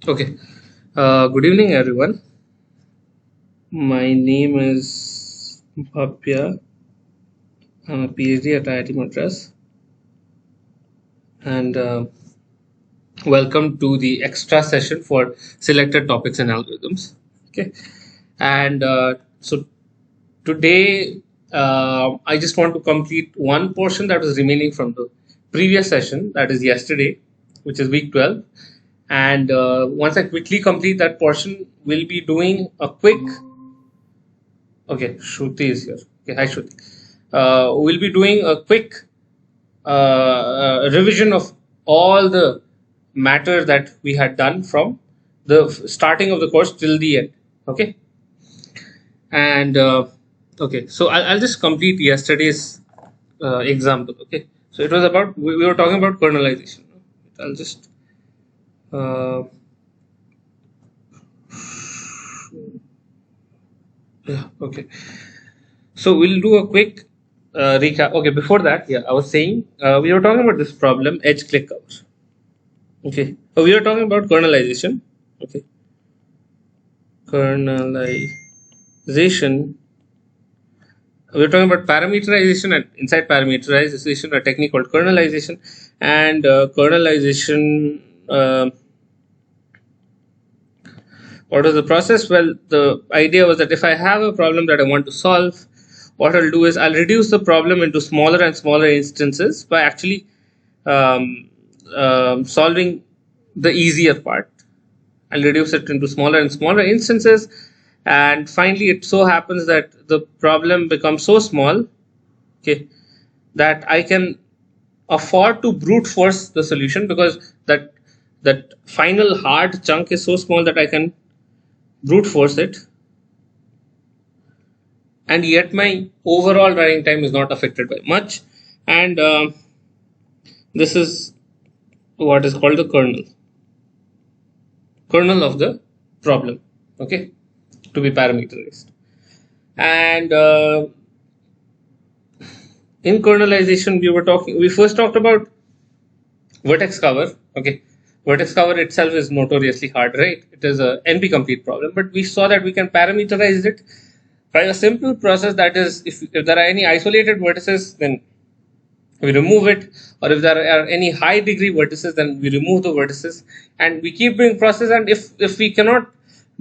Okay. Good evening, everyone. My name is Bhavya. I'm a PhD at IIT Madras, and welcome to the extra session for selected topics and algorithms. Okay, and so today I just want to complete one portion that was remaining from the previous session, that is yesterday, which is week 12. And once I quickly complete that portion, we'll be doing a quick. Okay, Shruti is here. Okay, hi Shruti. We'll be doing a quick revision of all the matter that we had done from the starting of the course till the end. Okay, and okay, so I'll just complete yesterday's example. Okay, so it was about we were talking about kernelization. I'll just uh, yeah, okay. So we'll do a quick recap. Okay, before that, yeah, I was saying we were talking about this problem, edge click cover. Okay, so we are talking about kernelization. Okay, kernelization. We're talking about parameterization, and inside parameterization, a technique called kernelization, and kernelization. What was the process? Well, the idea was that if I have a problem that I want to solve, what I'll do is I'll reduce the problem into smaller and smaller instances by actually um, solving the easier part. I'll reduce it into smaller and smaller instances. And finally, it so happens that the problem becomes so small, okay, that I can afford to brute force the solution because that final hard chunk is so small that I can brute force it, and yet my overall running time is not affected by much. And this is what is called the kernel of the problem. Okay, to be parameterized. And in kernelization, we first talked about vertex cover. Okay, vertex cover itself is notoriously hard, right? It is a NP complete problem, but we saw that we can parameterize it by a simple process, that is, if there are any isolated vertices, then we remove it, or if there are any high degree vertices, then we remove the vertices, and we keep doing process. And if we cannot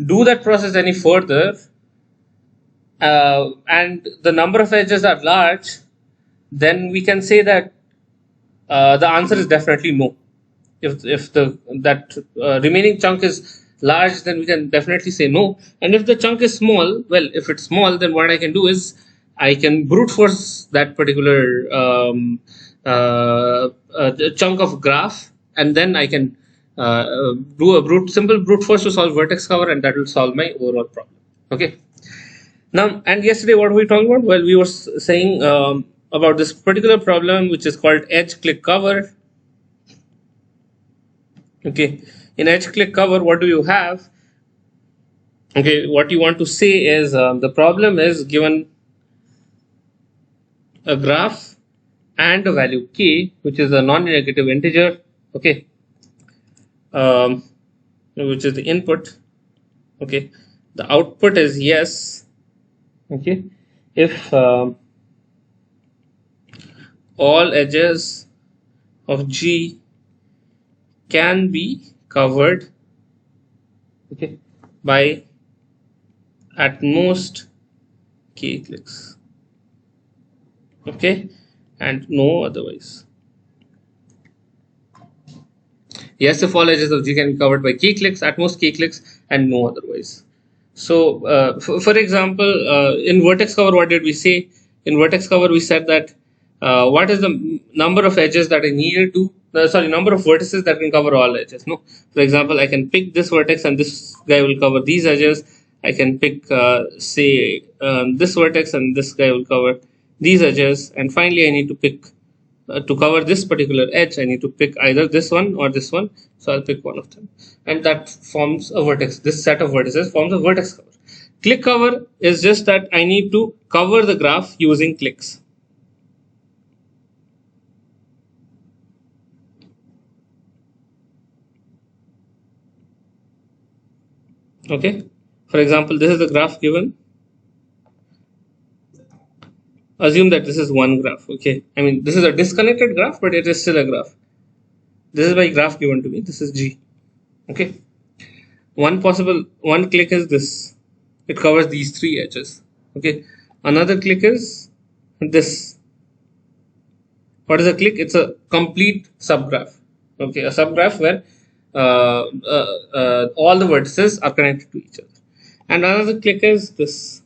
do that process any further, and the number of edges are large, then we can say that the answer is definitely no. If the that remaining chunk is large, then we can definitely say no. And if the chunk is small, well, if it's small, then what I can do is I can brute force that particular chunk of graph, and then I can do a simple brute force to solve vertex cover, and that will solve my overall problem. Okay. Now, and yesterday, what were we talking about? Well, we were saying about this particular problem, which is called edge click cover. Okay, in edge click cover, what do you have? Okay, what you want to say is the problem is given a graph and a value k, which is a non-negative integer. Okay, um, which is the input. Okay, the output is yes. Okay, if all edges of G can be covered, okay, by at most k clicks, okay, and no otherwise. Yes, if all edges of G can be covered by key clicks, at most key clicks, and no otherwise. So, for example, in vertex cover, what did we say? In vertex cover, we said that what is the number of edges that I needed to, number of vertices that can cover all edges. No, for example, I can pick this vertex and this guy will cover these edges. I can pick, say, this vertex and this guy will cover these edges. And finally, I need to pick to cover this particular edge, I need to pick either this one or this one. So I'll pick one of them. And that forms a vertex. This set of vertices forms a vertex cover. Click cover is just that I need to cover the graph using clicks. Okay, for example, this is the graph given. Assume that this is one graph. Okay, I mean, this is a disconnected graph, but it is still a graph. This is my graph given to me. This is G. Okay, one click is this. It covers these three edges. Okay, another click is this. What is a click? It's a complete subgraph. Okay, a subgraph where all the vertices are connected to each other. And another click is this.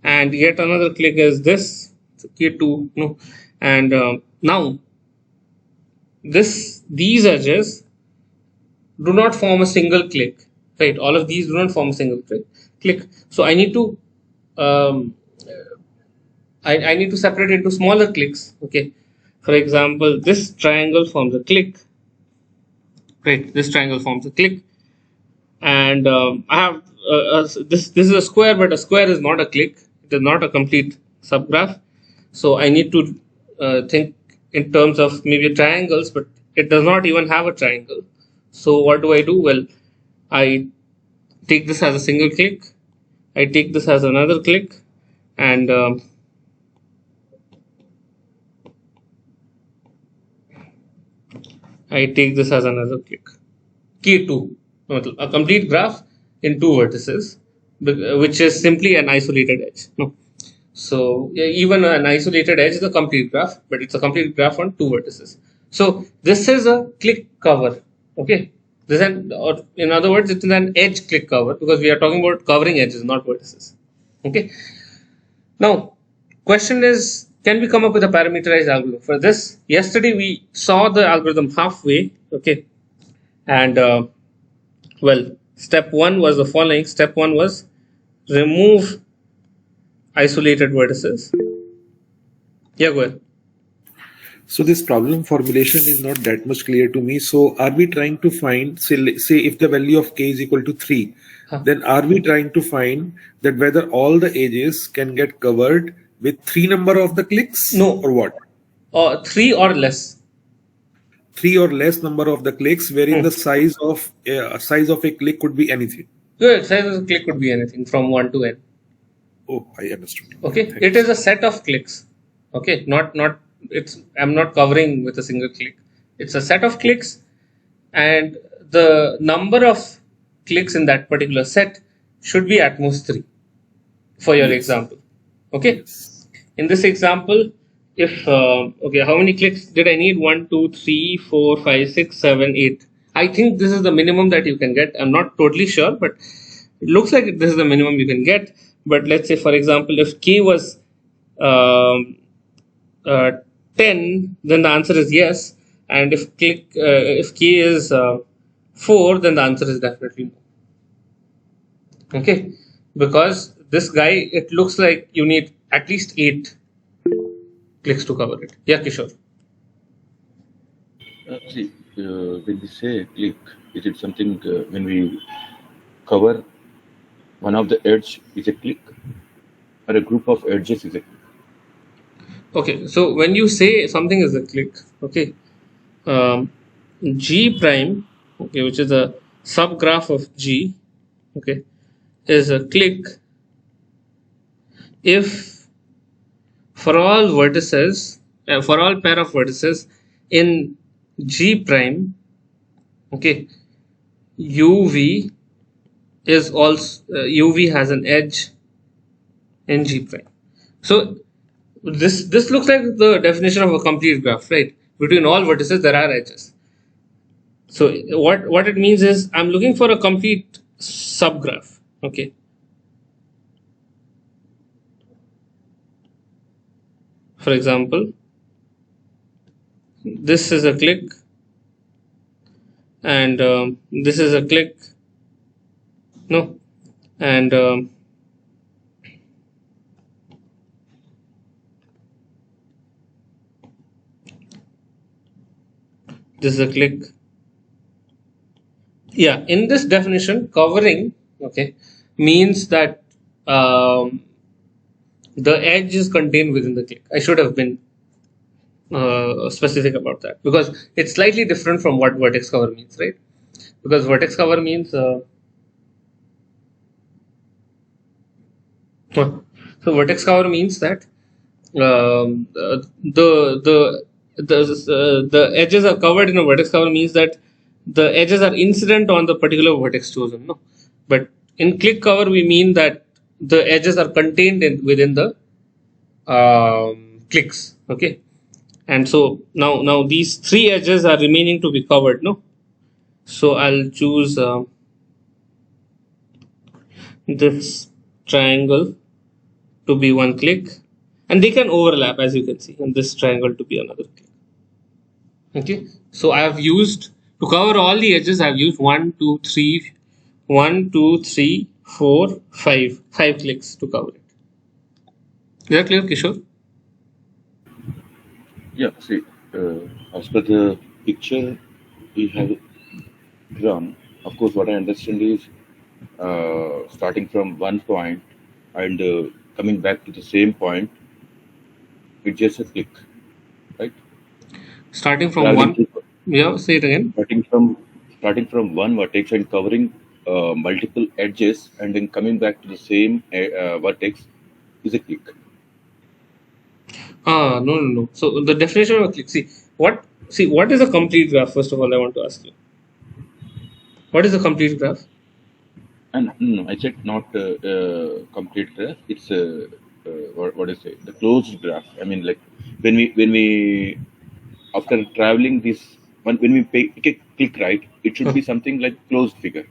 And yet another click is this. So K2, no. And now these edges do not form a single click, right? All of these do not form a single click. So I need to I need to separate into smaller clicks. Okay, for example, this triangle forms a click, right? This triangle forms a click, and I have this is a square, but a square is not a click. It is not a complete subgraph. So I need to think in terms of maybe triangles, but it does not even have a triangle. So what do I do? Well, I take this as a single click. I take this as another click, and I take this as another click. K2, a complete graph in two vertices, which is simply an isolated edge. No. So yeah, even an isolated edge is a complete graph, but it's a complete graph on two vertices. So this is a click cover. Okay. This is or in other words, it's an edge click cover because we are talking about covering edges, not vertices. Okay. Now, question is, can we come up with a parameterized algorithm for this? Yesterday we saw the algorithm halfway. Okay. And well, step one was the following. Step one was remove isolated vertices. Yeah, go ahead. So this problem formulation is not that much clear to me. So are we trying to find, say if the value of k is equal to 3, then are we trying to find that whether all the edges can get covered with 3 number of the clicks? No. Or what? 3 or less. 3 or less number of the clicks, wherein the size of a click could be anything. Good. Size of a click could be anything from 1 to n. Oh, I understood. Okay. Thanks. It is a set of clicks. Okay. I'm not covering with a single click. It's a set of clicks, and the number of clicks in that particular set should be at most 3 for your example. Okay. Yes. In this example, if okay, how many clicks did I need? 1, 2, 3, 4, 5, 6, 7, 8. I think this is the minimum that you can get. I'm not totally sure, but it looks like this is the minimum you can get. But let's say, for example, if k was 10, then the answer is yes. And if k is 4, then the answer is definitely no. Okay, because this guy, it looks like you need at least 8 clicks to cover it. Yeah, Kishore. See, when we say click, is it something when we cover one of the edge is a click, or a group of edges is a click? Okay, so when you say something is a click, okay, G prime, okay, which is a subgraph of G, okay, is a click if for all vertices, for all pair of vertices in G prime, okay, UV is also UV has an edge in G prime. So this looks like the definition of a complete graph, right? Between all vertices there are edges. So what it means is I'm looking for a complete subgraph. Okay. For example, this is a click, and this is a click. No, and this is a click. Yeah, in this definition, covering, okay, means that the edge is contained within the click. I should have been specific about that because it's slightly different from what vertex cover means, right? Because vertex cover means So vertex cover means that the edges are covered in a vertex cover means that the edges are incident on the particular vertex chosen. No, but in click cover we mean that the edges are contained within the clicks. Okay, and so now these three edges are remaining to be covered. No, so I'll choose this triangle to be one click, and they can overlap, as you can see, and this triangle to be another click. Okay, so I have used, to cover all the edges, I have used 1 2 3 1 2 3 4 5 5 clicks to cover it. Is that clear, Kishore? Yeah, see, as per the picture we have drawn, of course, what I understand is starting from one point and coming back to the same point, it's just a click, right? Starting from Traveling one, through, yeah, say it again. starting from one vertex and covering multiple edges and then coming back to the same vertex is a click. No. So the definition of a click, what is a complete graph? First of all, I want to ask you, what is a complete graph? And no, I said not complete graph. It's what is it? The closed graph. I mean, like when we after traveling this when we pick a click right, it should be something like closed figure.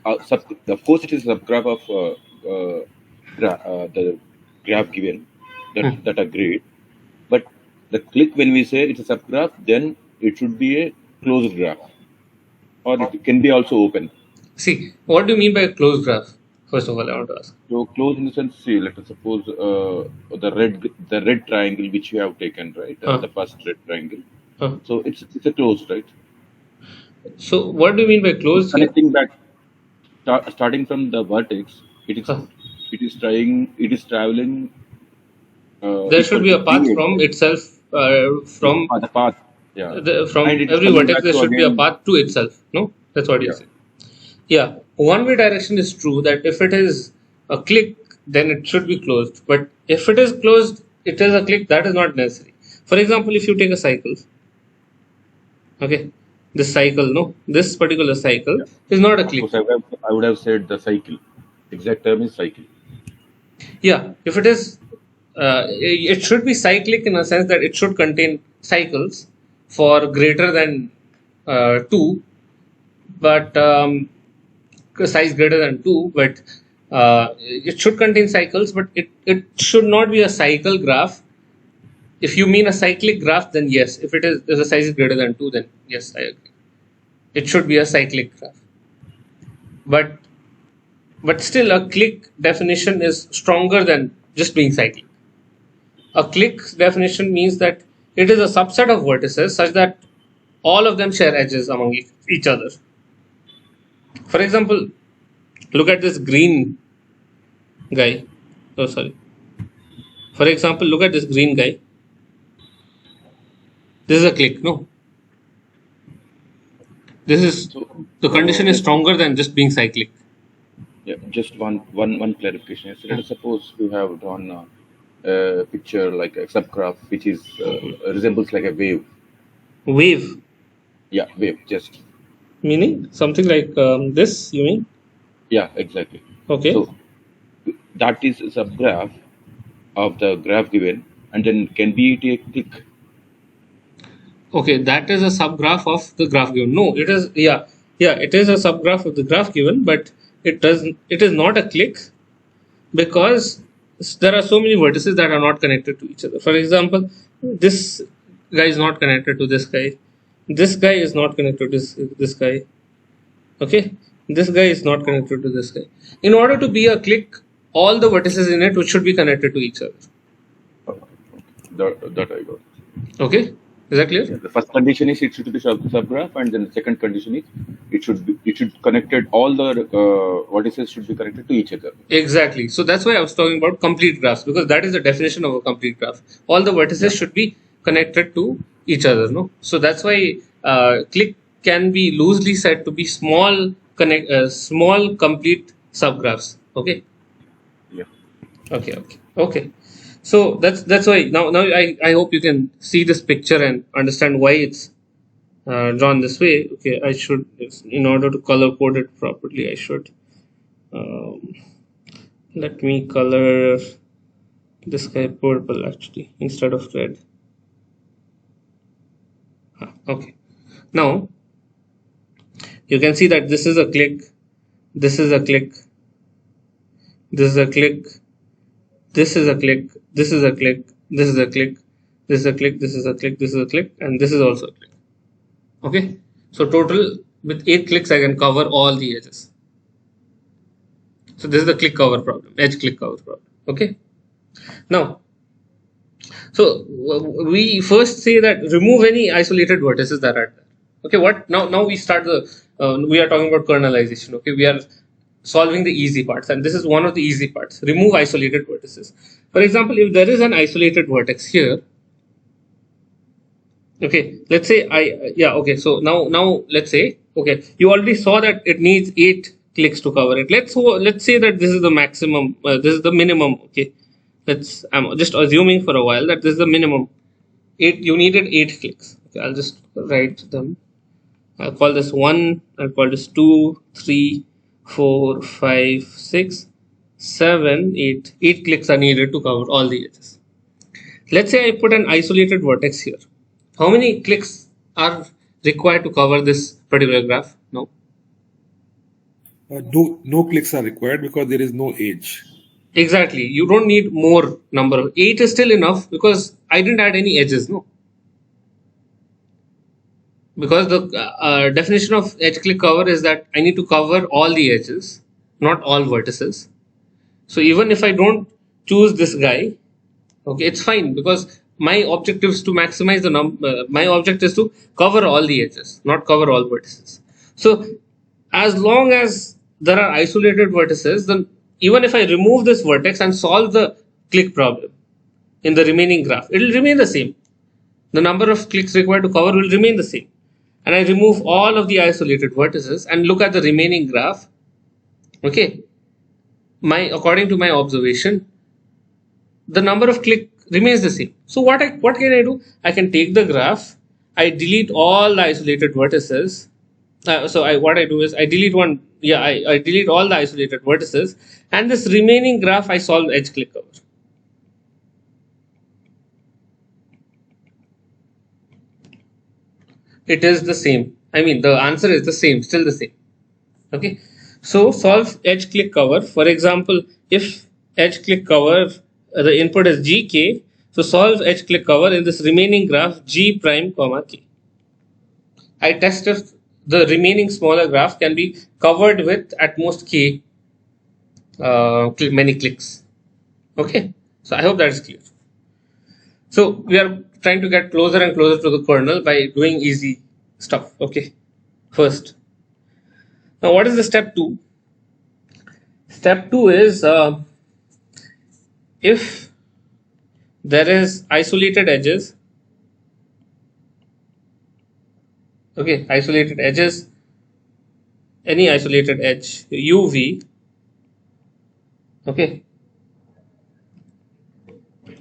Of course, it is a subgraph of the graph given that are great. But the click when we say it's a subgraph, then it should be a closed graph, or it can be also open. See, what do you mean by a closed graph? First of all, I want to ask. So close in the sense, see, let us suppose the red triangle which you have taken, right? The first red triangle. So it's a closed, right? So what do you mean by closed? Connecting back, starting from the vertex, it is traveling. There should be a path from itself, from the path. Yeah. From every vertex, there should be a path to itself. No, that's what you said. Yeah, one-way direction is true that if it is a click, then it should be closed. But if it is closed, it is a click, that is not necessary. For example, if you take a cycle, okay, this particular cycle is not a click. I would have said the cycle. Exact term is cycle. Yeah, if it is, it should be cyclic in a sense that it should contain cycles for greater than 2, but size greater than 2, but it should contain cycles, but it should not be a cycle graph. If you mean a cyclic graph, then yes. If it is if the size is greater than 2, then yes, I agree. It should be a cyclic graph. But still, a click definition is stronger than just being cyclic. A click definition means that it is a subset of vertices such that all of them share edges among each other. For example, look at this green guy. Oh, sorry. For example, look at this green guy. This is a click, no? The condition is stronger than just being cyclic. Yeah, just one clarification. So let us suppose we have drawn a picture like a subgraph which is resembles like a wave. Wave? Yeah, wave, just. Meaning? Something like this, you mean? Yeah, exactly. Okay. So that is a subgraph of the graph given, and then can be it a click. Okay, that is a subgraph of the graph given. No, it is it is a subgraph of the graph given, but it is not a click because there are so many vertices that are not connected to each other. For example, this guy is not connected to this guy. This guy is not connected to this guy. Okay, this guy is not connected to this guy. In order to be a click, all the vertices in it which should be connected to each other. That I got. Okay, is that clear? Yeah, the first condition is it should be subgraph, and then the second condition is it should connected all the vertices should be connected to each other. Exactly. So that's why I was talking about complete graphs, because that is the definition of a complete graph. All the vertices should be connected to each other. No, so that's why click can be loosely said to be small complete subgraphs. Okay. Yeah. Okay. So that's why now I hope you can see this picture and understand why it's drawn this way. Okay, I should, in order to color code it properly, I should um, let me color this guy purple actually instead of red. Okay, now you can see that this is a click, this is a click, this is a click, this is a click, this is a click, this is a click, this is a click, this is a click, this is a click, and this is also a click. Okay, so total with 8 clicks I can cover all the edges. So this is the click cover problem, edge click cover problem. Okay, now so we first say that remove any isolated vertices that are there. Okay, what now we start the we are talking about kernelization. Okay, we are solving the easy parts, and this is one of the easy parts. Remove isolated vertices. For example, if there is an isolated vertex here, okay, let's say okay, so now let's say, okay, you already saw that it needs 8 clicks to cover it. Let's say that this is the maximum, this is the minimum. Okay, I'm just assuming for a while that this is the minimum. You needed 8 clicks. Okay, I'll just write them. I'll call this 1, I'll call this 2, 3, 4, 5, 6, 7, 8. 8 clicks are needed to cover all the edges. Let's say I put an isolated vertex here. How many clicks are required to cover this particular graph? No. No clicks are required because there is no edge. Exactly. You don't need more number. 8 is still enough because I didn't add any edges. No. Because the definition of edge click cover is that I need to cover all the edges, not all vertices. So even if I don't choose this guy, okay, it's fine because my objective is to maximize the number. My object is to cover all the edges, not cover all vertices. So as long as there are isolated vertices, then even if I remove this vertex and solve the click problem in the remaining graph, it will remain the same. The number of clicks required to cover will remain the same. And I remove all of the isolated vertices and look at the remaining graph. Okay, according to my observation, the number of click remains the same. So what can I do? I can take the graph, I delete all the isolated vertices. What I do is I delete one. Yeah, I delete all the isolated vertices, and this remaining graph I solve edge click cover. It is the same. I mean, the answer is the same, still the same. Okay, so solve edge click cover. For example, if edge click cover, the input is gk, so solve edge click cover in this remaining graph g prime comma k. I test if the remaining smaller graph can be covered with at most k many clicks. Okay, so I hope that is clear. So we are trying to get closer and closer to the kernel by doing easy stuff. Okay, first. Now what is the step 2? Step 2 is if there is isolated edges, okay, isolated edges, any isolated edge, uv, okay,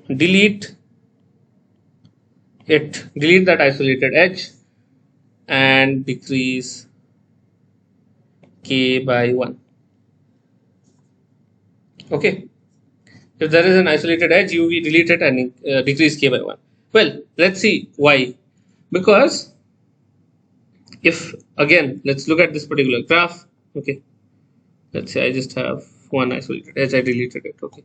delete that isolated edge and decrease k by 1. Okay, if there is an isolated edge, uv, delete it and decrease k by 1. Well, let's see why. Because if, again, let's look at this particular graph. Okay, let's say I just have one isolated edge, I deleted it. Okay,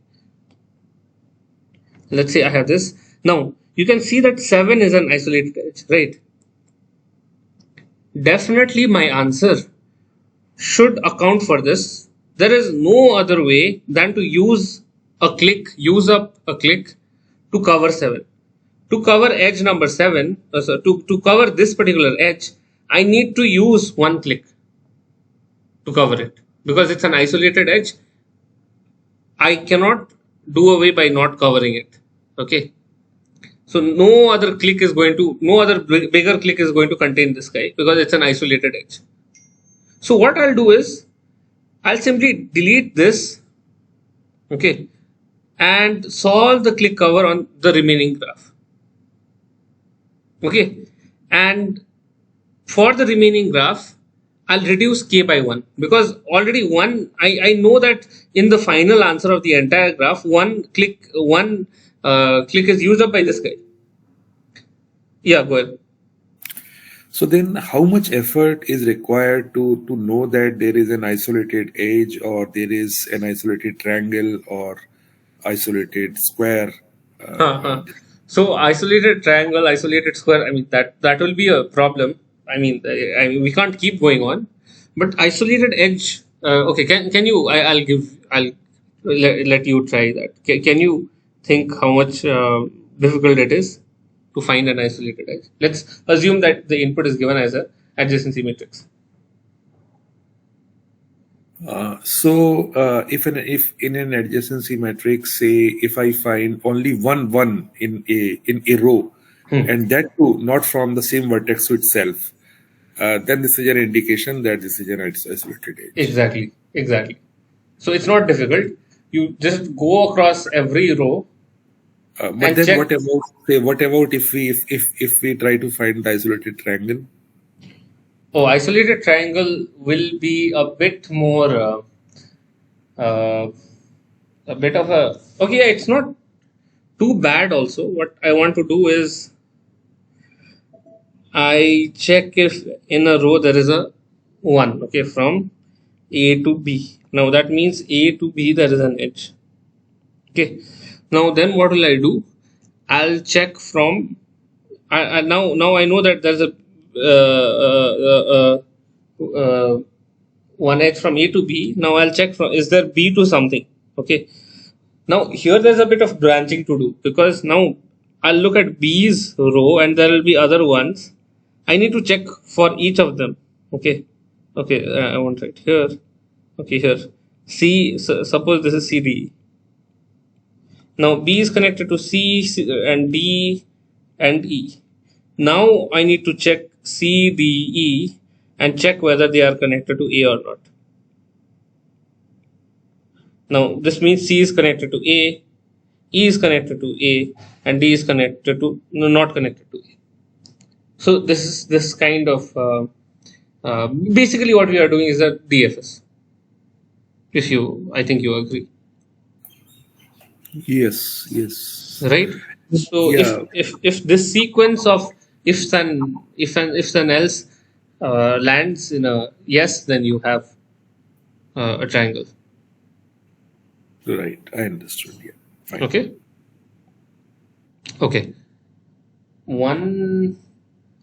let's say I have this. Now you can see that 7 is an isolated edge, right? Definitely my answer should account for this. There is no other way than to use up a click to cover 7. To cover edge number 7, to cover this particular edge, I need to use one click to cover it because it's an isolated edge. I cannot do away by not covering it. Okay, so no other bigger click is going to contain this guy because it's an isolated edge. So what I'll do is I'll simply delete this. Okay, and solve the click cover on the remaining graph. Okay, and for the remaining graph, I'll reduce k by 1, because already I know that in the final answer of the entire graph, one click is used up by this guy. Yeah, go ahead. So then how much effort is required to know that there is an isolated edge, or there is an isolated triangle or isolated square? So isolated triangle, isolated square, I mean that will be a problem. I mean we can't keep going on. But isolated edge, okay, can you, I'll let you try that. Can you think how much difficult it is to find an isolated edge? Let's assume that the input is given as a adjacency matrix. If in an adjacency matrix, say if I find only one in a row, and that too not from the same vertex to itself, then this is an indication that this is an isolated edge. Exactly. So it's not difficult. You just go across every row. But then check. What about if we try to find the isolated triangle? Oh, isolated triangle will be a bit more, a bit of a, okay, yeah, it's not too bad also. What I want to do is, I check if in a row there is a 1, okay, from A to B. Now that means A to B there is an edge. Okay. Now then what will I do? I'll check from, now I know that there's a one edge from A to B. Now I'll check from, is there B to something? Okay. Now here there's a bit of branching to do, because now I'll look at B's row and there will be other ones. I need to check for each of them. Okay. I want right here. Okay, here. Suppose this is CD. Now B is connected to C and D and E. Now I need to check C, D, E and check whether they are connected to A or not. Now this means C is connected to A, E is connected to A, and D is connected to, not connected to A. So this is this kind of basically what we are doing is a DFS. I think you agree. Yes. Right. So yeah. if this sequence of ifs and else lands in a yes, then you have a triangle. Right, I understood. Yeah. Fine. Okay.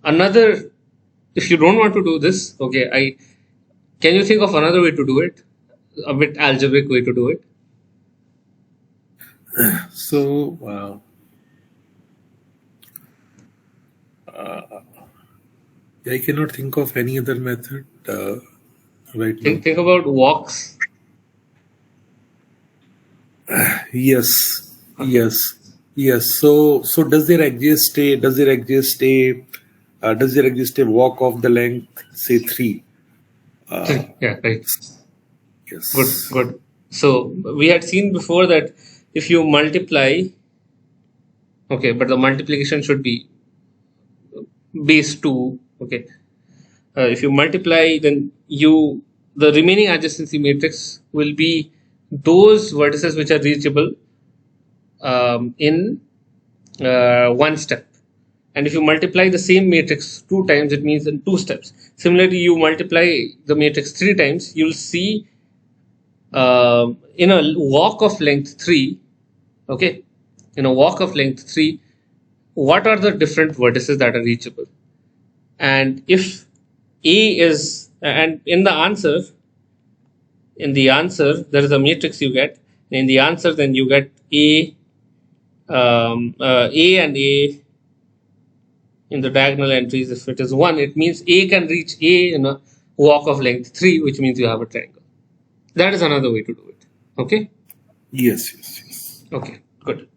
Another. If you don't want to do this, okay, can you think of another way to do it? A bit algebraic way to do it. So I cannot think of any other method right now. Think about walks. Yes. So does there exist a walk of the length, say 3? Yeah, right. Yes. Good. So we had seen before that if you multiply, okay, but the multiplication should be base 2. Okay. If you multiply, then the remaining adjacency matrix will be those vertices which are reachable in one step. And if you multiply the same matrix 2 times, it means in 2 steps. Similarly, you multiply the matrix 3 times, you'll see in a walk of length 3, okay, in a walk of length 3, what are the different vertices that are reachable? And if A is, and in the answer, there is a matrix you get. In the answer, then you get A and A in the diagonal entries. If it is 1, it means A can reach A in a walk of length 3, which means you have a triangle. That is another way to do it. Okay? Yes. Okay, good.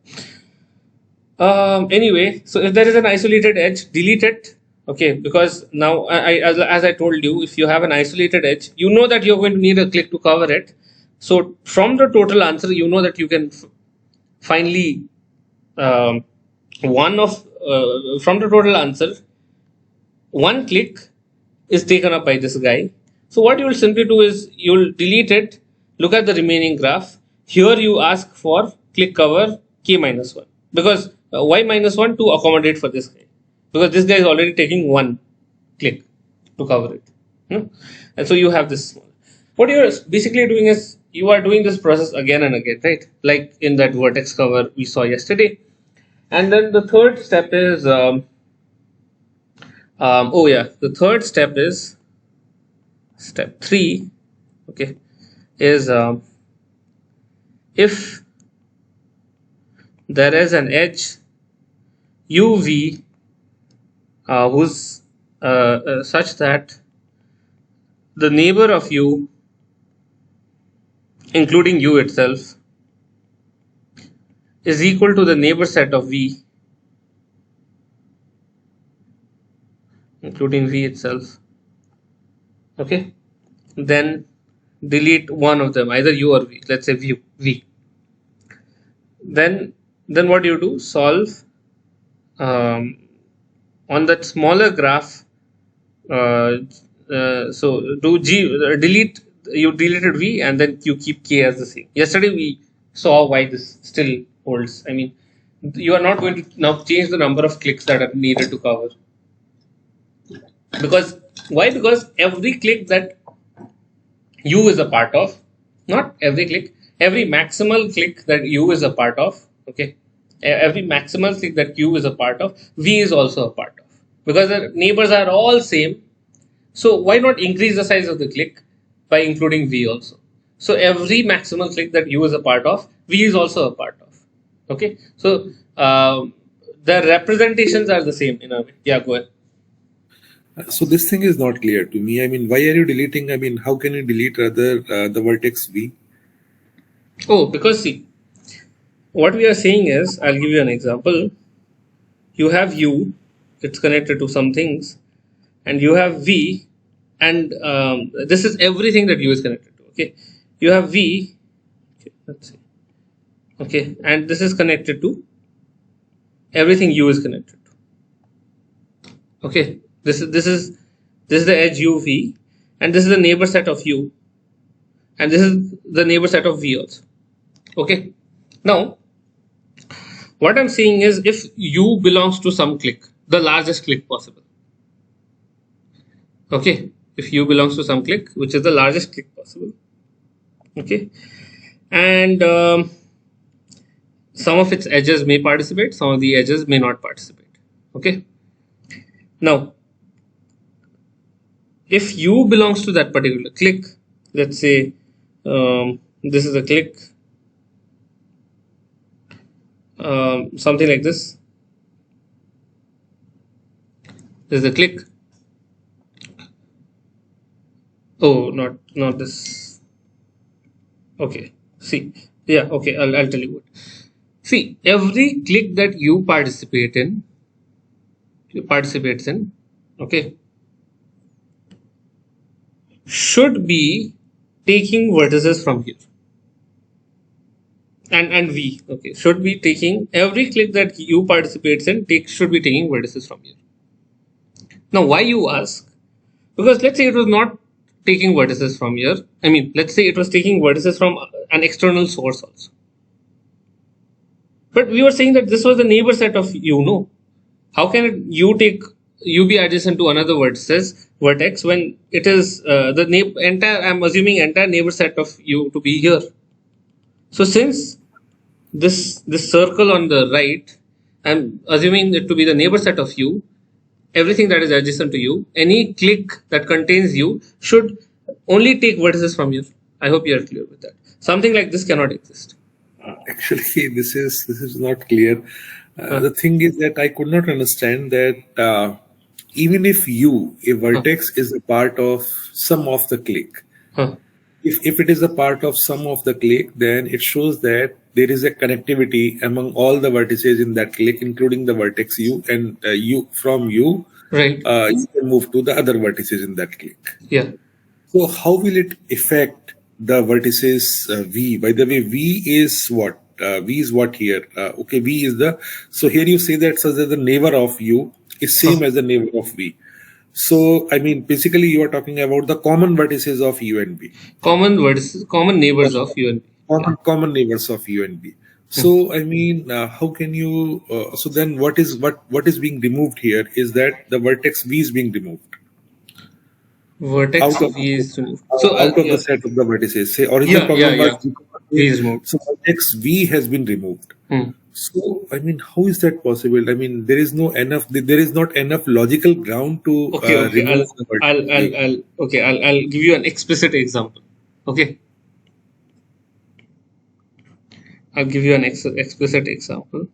Anyway, so if there is an isolated edge, delete it. Okay, because now, as I told you, if you have an isolated edge, you know that you're going to need a click to cover it. So from the total answer, you know that you can finally, one of from the total answer, one click is taken up by this guy. So what you will simply do is you will delete it, look at the remaining graph. Here you ask for click cover k minus 1, because y minus 1 to accommodate for this guy, because this guy is already taking one click to cover it. And so you have this. What you are basically doing is you are doing this process again and again, right? Like in that vertex cover we saw yesterday. And then the third step is the third step is step 3. Okay, is if there is an edge uv who's such that the neighbor of u, including u itself, is equal to the neighbor set of v, including v itself. Okay, then delete one of them, either u or v. Let's say v. Then what you do? Solve on that smaller graph. So do delete. You deleted v and then you keep k as the same. Yesterday we saw why this still holds. I mean, you are not going to now change the number of clicks that are needed to cover. Because why? Because every click that u is a part of, not every click, every maximal click that u is a part of, okay, every maximal click that u is a part of, v is also a part of, because the neighbors are all same. So why not increase the size of the click by including v also? So every maximal click that u is a part of, v is also a part of. Okay, so the representations are the same in a way. Yeah, go ahead. So this thing is not clear to me. I mean, why are you deleting? I mean, how can you delete rather the vertex v? Oh, because see, what we are saying is, I'll give you an example. You have u, it's connected to some things, and you have v, and this is everything that u is connected to. Okay, you have v. Okay, let's see. Okay, and this is connected to everything u is connected to. Okay, this is the edge uv, and this is the neighbor set of u, and this is the neighbor set of v also. Okay, now what I'm saying is, if u belongs to some click, the largest click possible. Okay, if u belongs to some click, which is the largest click possible. Okay, and some of its edges may participate, some of the edges may not participate. Okay, now if u belongs to that particular click, let's say this is a click, something like this. This is a click. Oh, not this. Okay, see, yeah, okay, I'll tell you what. See, every click that you participates in, okay, should be taking vertices from here. And v, okay, should be taking, every click that u participates in should be taking vertices from here. Now, why, you ask? Because let's say it was not taking vertices from here. I mean, let's say it was taking vertices from an external source also. But we were saying that this was the neighbor set of u, no? How can u be adjacent to another vertex when it is the entire, I'm assuming entire neighbor set of u to be here. So since this circle on the right, I'm assuming it to be the neighbor set of u, everything that is adjacent to you, any click that contains you should only take vertices from you. I hope you are clear with that. Something like this cannot exist. Actually, this is not clear. The thing is that I could not understand that even if a vertex is a part of some of the click, if it is a part of some of the click, then it shows that there is a connectivity among all the vertices in that click, including the vertex u, and from u, right, you can move to the other vertices in that click. Yeah. So how will it affect the vertices v? By the way, v is what? V is what here? Okay, V is the, so here you say that such that the neighbor of U is same as the neighbor of V. So, I mean, basically you are talking about the common vertices of U and V. Common neighbors of U and V. Common neighbors of U and V. So, I mean, how can you, so then what is being removed here is that the vertex V is being removed. Vertex Out of, V is removed. So out of the set of the vertices. Say original problem was V is removed. so vertex V has been removed. So I mean, how is that possible? I mean, there is not enough logical ground to remove the vertex. I'll give you an explicit example. Okay, I'll give you an explicit example.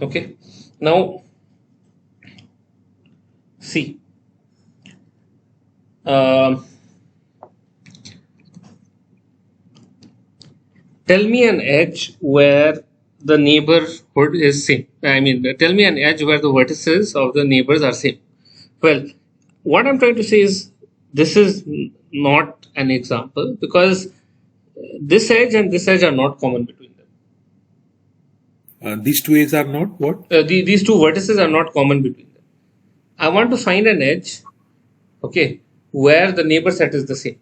Okay, now see. Tell me an edge where the neighborhood is same. I mean, tell me an edge where the vertices of the neighbors are same. Well, what I'm trying to say is this is not an example because this edge and this edge are not common between them. These two edges are not what? These two vertices are not common between them. I want to find an edge, okay, where the neighbor set is the same.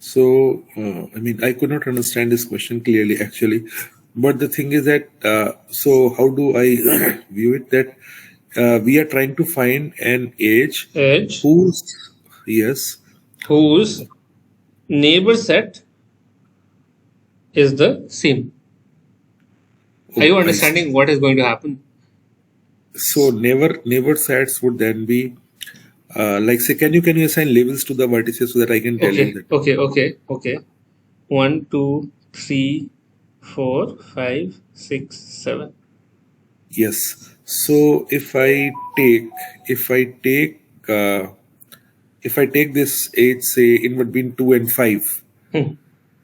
So, I mean, I could not understand this question clearly, actually. But the thing is that, so how do I view it? That we are trying to find an edge whose neighbor set is the same. Are you understanding what is going to happen? So neighbor sets would then be like, say, can you assign labels to the vertices so that I can tell you that? Okay. 1, 2, 3, 4, 5, 6, 7. Yes. So if I take this edge, say in between 2 and 5,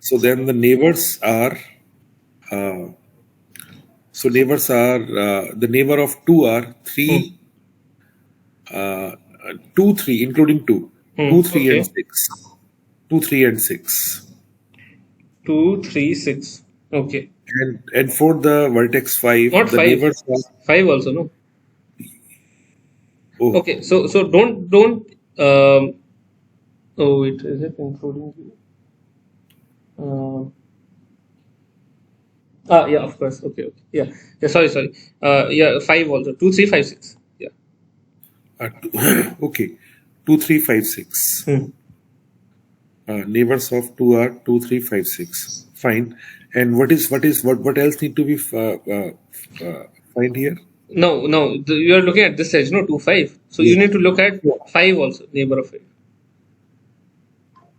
so then the neighbors are the neighbor of 2 are 3, 2, 3, including 2, 2, 3, and 6. 2, 3, and 6. 2, 3, 6. Okay. And for the vertex 5, not the 5. neighbors are 5 also, no? Oh. Okay, so don't oh wait, is it including yeah, of course. Okay. Yeah, sorry. 5 also. 2, 3, 5, 6. Yeah. Okay. 2, 3, 5, 6. Neighbors of 2 are 2, 3, 5, 6. Fine. And what else need to be find here? No. You are looking at this edge, no, 2, 5. So you need to look at 5 also, neighbor of 5.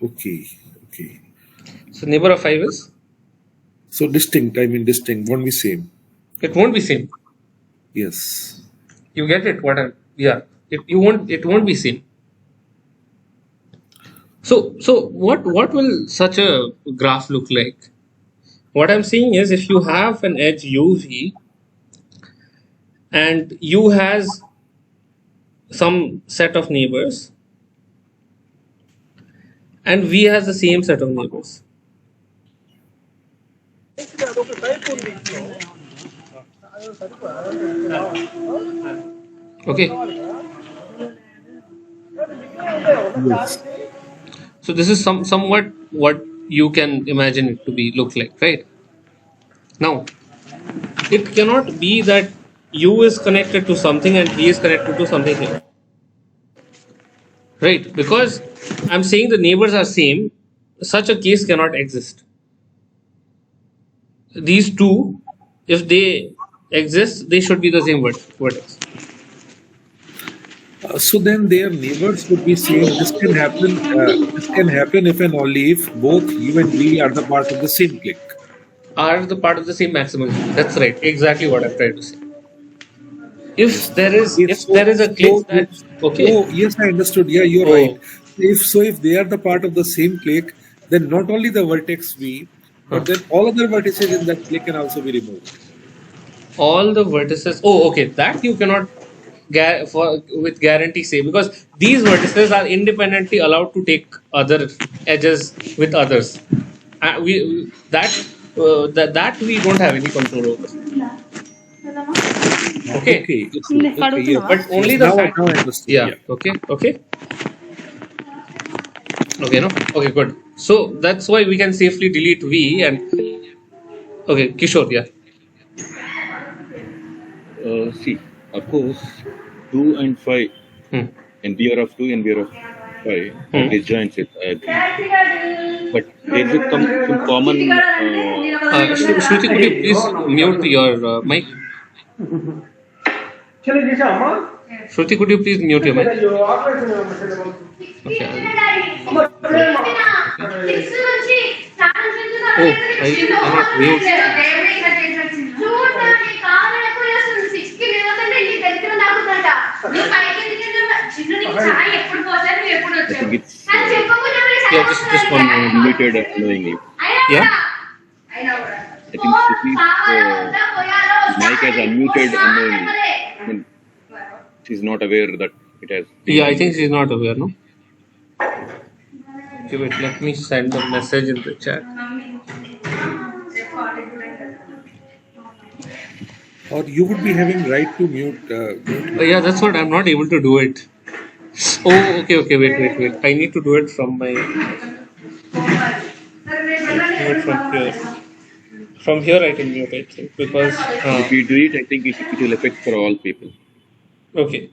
Okay. So neighbor of 5 is? So distinct, won't be same. It won't be same. Yes. You get it? It won't be same. So what will such a graph look like? What I'm saying is if you have an edge UV and U has some set of neighbors and V has the same set of neighbors. Okay. Yes. So this is somewhat what you can imagine it to look like, right? Now, it cannot be that U is connected to something and V is connected to something here, right? Because I'm saying the neighbors are same. Such a case cannot exist. These two, if they exist, they should be the same vertex. So then their neighbors would be same. This can happen if and only if both U and V are the part of the same clique. Are the part of the same maximum. That's right. Exactly what I'm trying to say. If there is a clique that Oh yes, I understood. Yeah, you're right. if they are the part of the same clique, then not only the vertex V, but then all other vertices in that clique can also be removed. All the vertices. Oh, okay. That you cannot with guarantee say, because these vertices are independently allowed to take other edges with others. That we don't have any control over. Okay. Okay, okay, yes, But only yes. the Now, fact. now I understood. Yeah. Yeah. Okay. Okay. Okay. No. Okay. Good. So that's why we can safely delete V and. Okay, Kishore. Yeah. See, of course, 2 and 5, Hmm. NBR of 2, NBR of 5 are Hmm. disjoint sets, I agree. But there's some common. Shruti, could you please mute your mic? Shruti, could you please mute your mic? Okay. Oh, I cannot mute. I think it's Yeah, just one moment. muted unknowingly. Yeah. I think Sriti's mic has unmuted unknowingly. I mean, she's not aware that it has. Yeah, I think she's not aware, no? Okay, wait, let me send a message in the chat. Or you would be having right to mute. Yeah, that's what I'm not able to do it. Oh, okay, wait. I need to do it from my. Do it from here. From here, I can mute, I think, because. If you do it, I think it will affect for all people. Okay,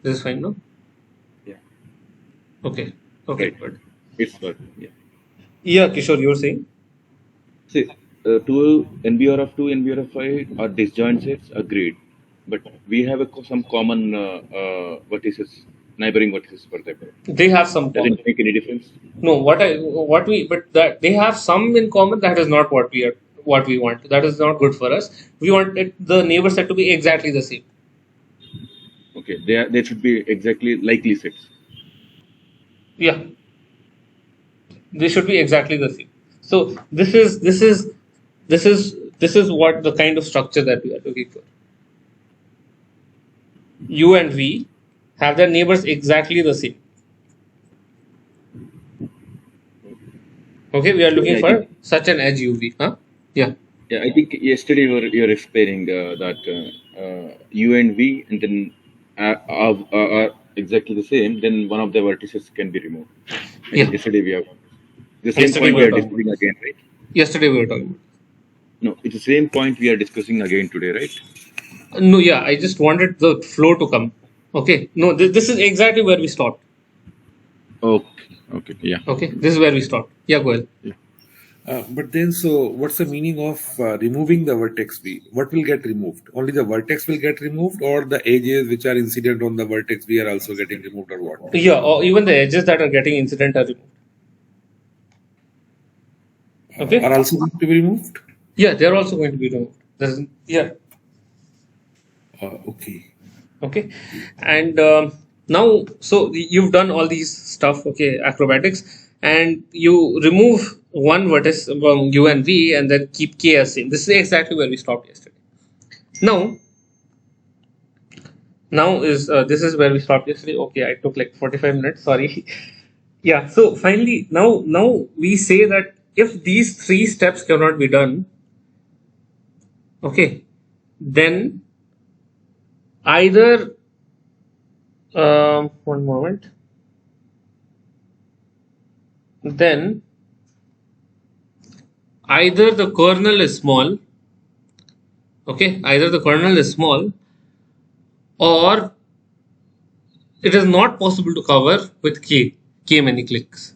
this is fine, no? Yeah. Okay, Right. good. It's working. Yeah. Yeah, Kishore, you were saying? See, two NBR of 2, NBR of 5 are disjoint sets, agreed. But we have some common vertices, neighboring vertices for that. They have some Doesn't common. make any difference. No, but that they have some in common. That is not what we want. That is not good for us. We want the neighbor set to be exactly the same. Okay, they should be exactly likely sets. Yeah, they should be exactly the same. So this is what the kind of structure that we are looking for. U and V have their neighbors exactly the same. Okay, we are looking for such an edge UV. Huh? Yeah. Yeah, I think yesterday you were explaining that U and V, and then are exactly the same. Then one of the vertices can be removed. I think yesterday we have the same point we are discussing again, right? Yesterday we were talking about. No, it's the same point we are discussing again today, right? No, yeah, I just wanted the flow to come. Okay, no, this is exactly where we stopped. Okay, yeah. Okay, this is where we stopped. Yeah, go ahead. Yeah. But then, so what's the meaning of removing the vertex V? What will get removed? Only the vertex will get removed, or the edges which are incident on the vertex V are also getting removed, or what? Yeah, or even the edges that are getting incident are removed. Okay. Are also going to be removed? Yeah, they're also going to be removed. Yeah. Okay. Okay, and now, so you've done all these stuff, okay, acrobatics, and you remove one vertex from U and V and then keep K as same. This is exactly where we stopped yesterday. Now this is where we stopped yesterday. Okay, I took like 45 minutes. Sorry. Yeah. So finally, now we say that if these three steps cannot be done, okay, then either one moment. Then either the kernel is small, okay, either the kernel is small, or it is not possible to cover with k many clicks.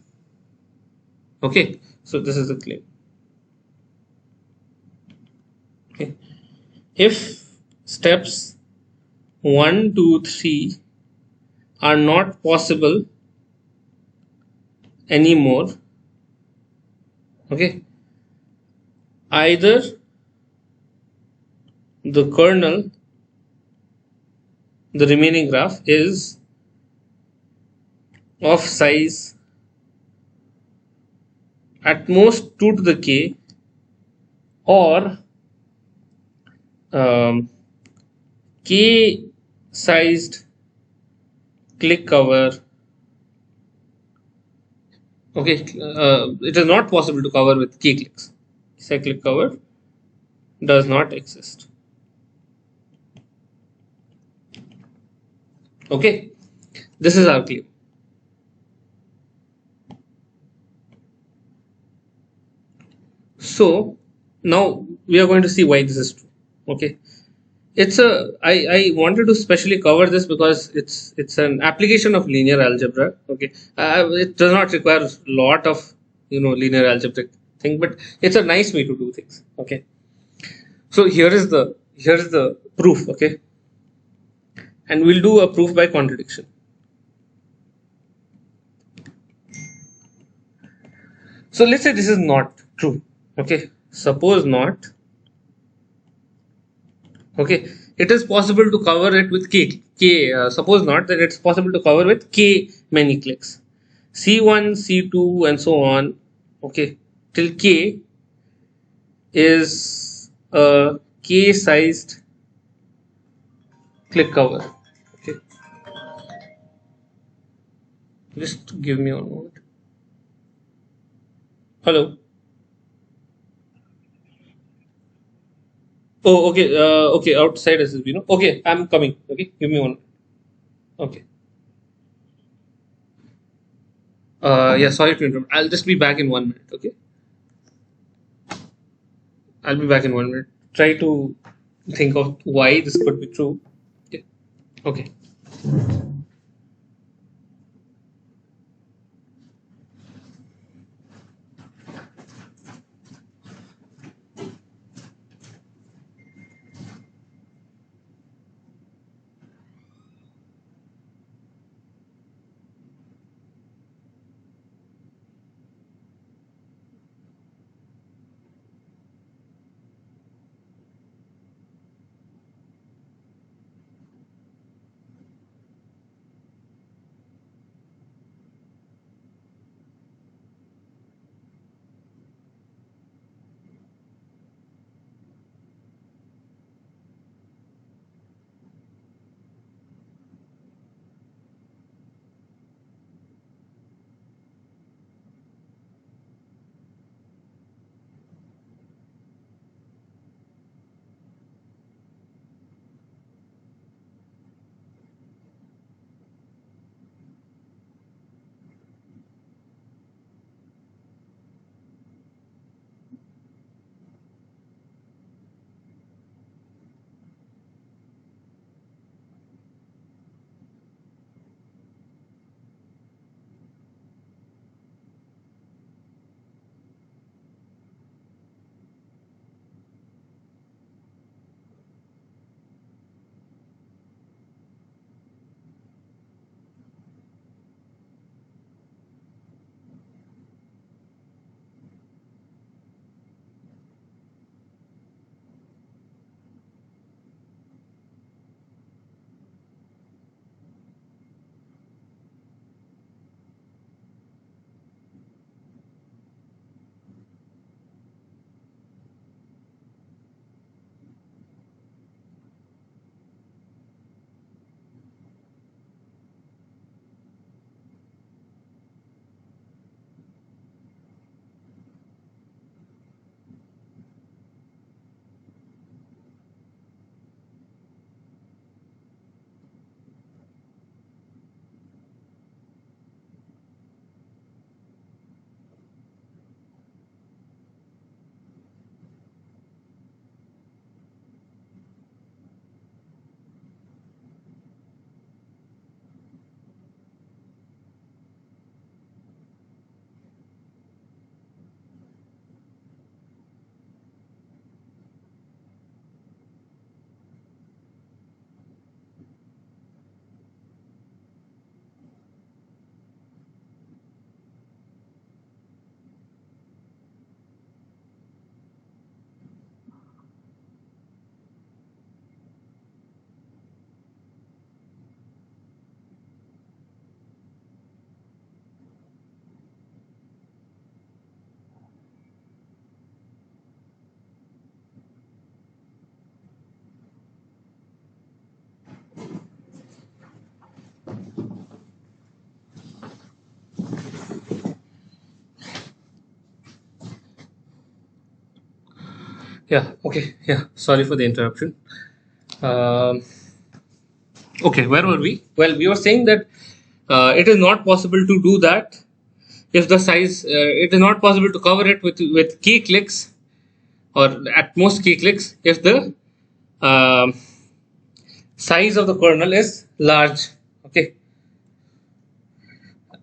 Okay, so this is the claim. Okay, if steps 1, 2, 3 are not possible anymore, okay, either the kernel, the remaining graph, is of size at most 2 to the k, or um, k sized click cover. Okay, it is not possible to cover with k clicks. Cyclic cover does not exist. Okay, this is our claim. So now we are going to see why this is true. Okay, I wanted to specially cover this because it's an application of linear algebra. Okay, it does not require a lot of linear algebraic thing, but it's a nice way to do things. Okay, so here is the proof. Okay, and we'll do a proof by contradiction. So let's say this is not true. Okay, suppose not. Okay, it is possible to cover it with k. Suppose not, that it's possible to cover with k many clicks, c1, c2, and so on. Okay, till k is a k sized click cover. Okay, just give me one moment. Hello. Oh, okay. Okay, outside SSB. No. Okay, I'm coming. Okay, give me one. Okay. Yeah. Sorry to interrupt. I'll just be back in 1 minute. Okay. I'll be back in 1 minute. Try to think of why this could be true. Okay. Okay. Yeah. Okay. Yeah. Sorry for the interruption. Um, okay. Where were we? Well, we were saying that it is not possible to do that if the size. It is not possible to cover it with key clicks, or at most key clicks, if the um, size of the kernel is large. Okay.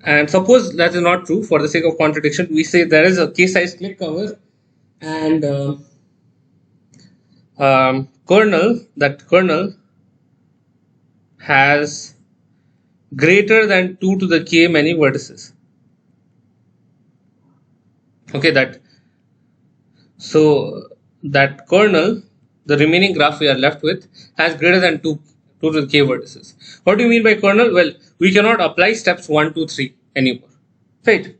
And suppose that is not true. For the sake of contradiction, we say there is a key size click cover, and kernel has greater than 2 to the k many vertices. Okay, that kernel, the remaining graph we are left with, has greater than 2 to the k vertices. What do you mean by kernel? Well, we cannot apply steps 1, 2, 3 anymore. Right.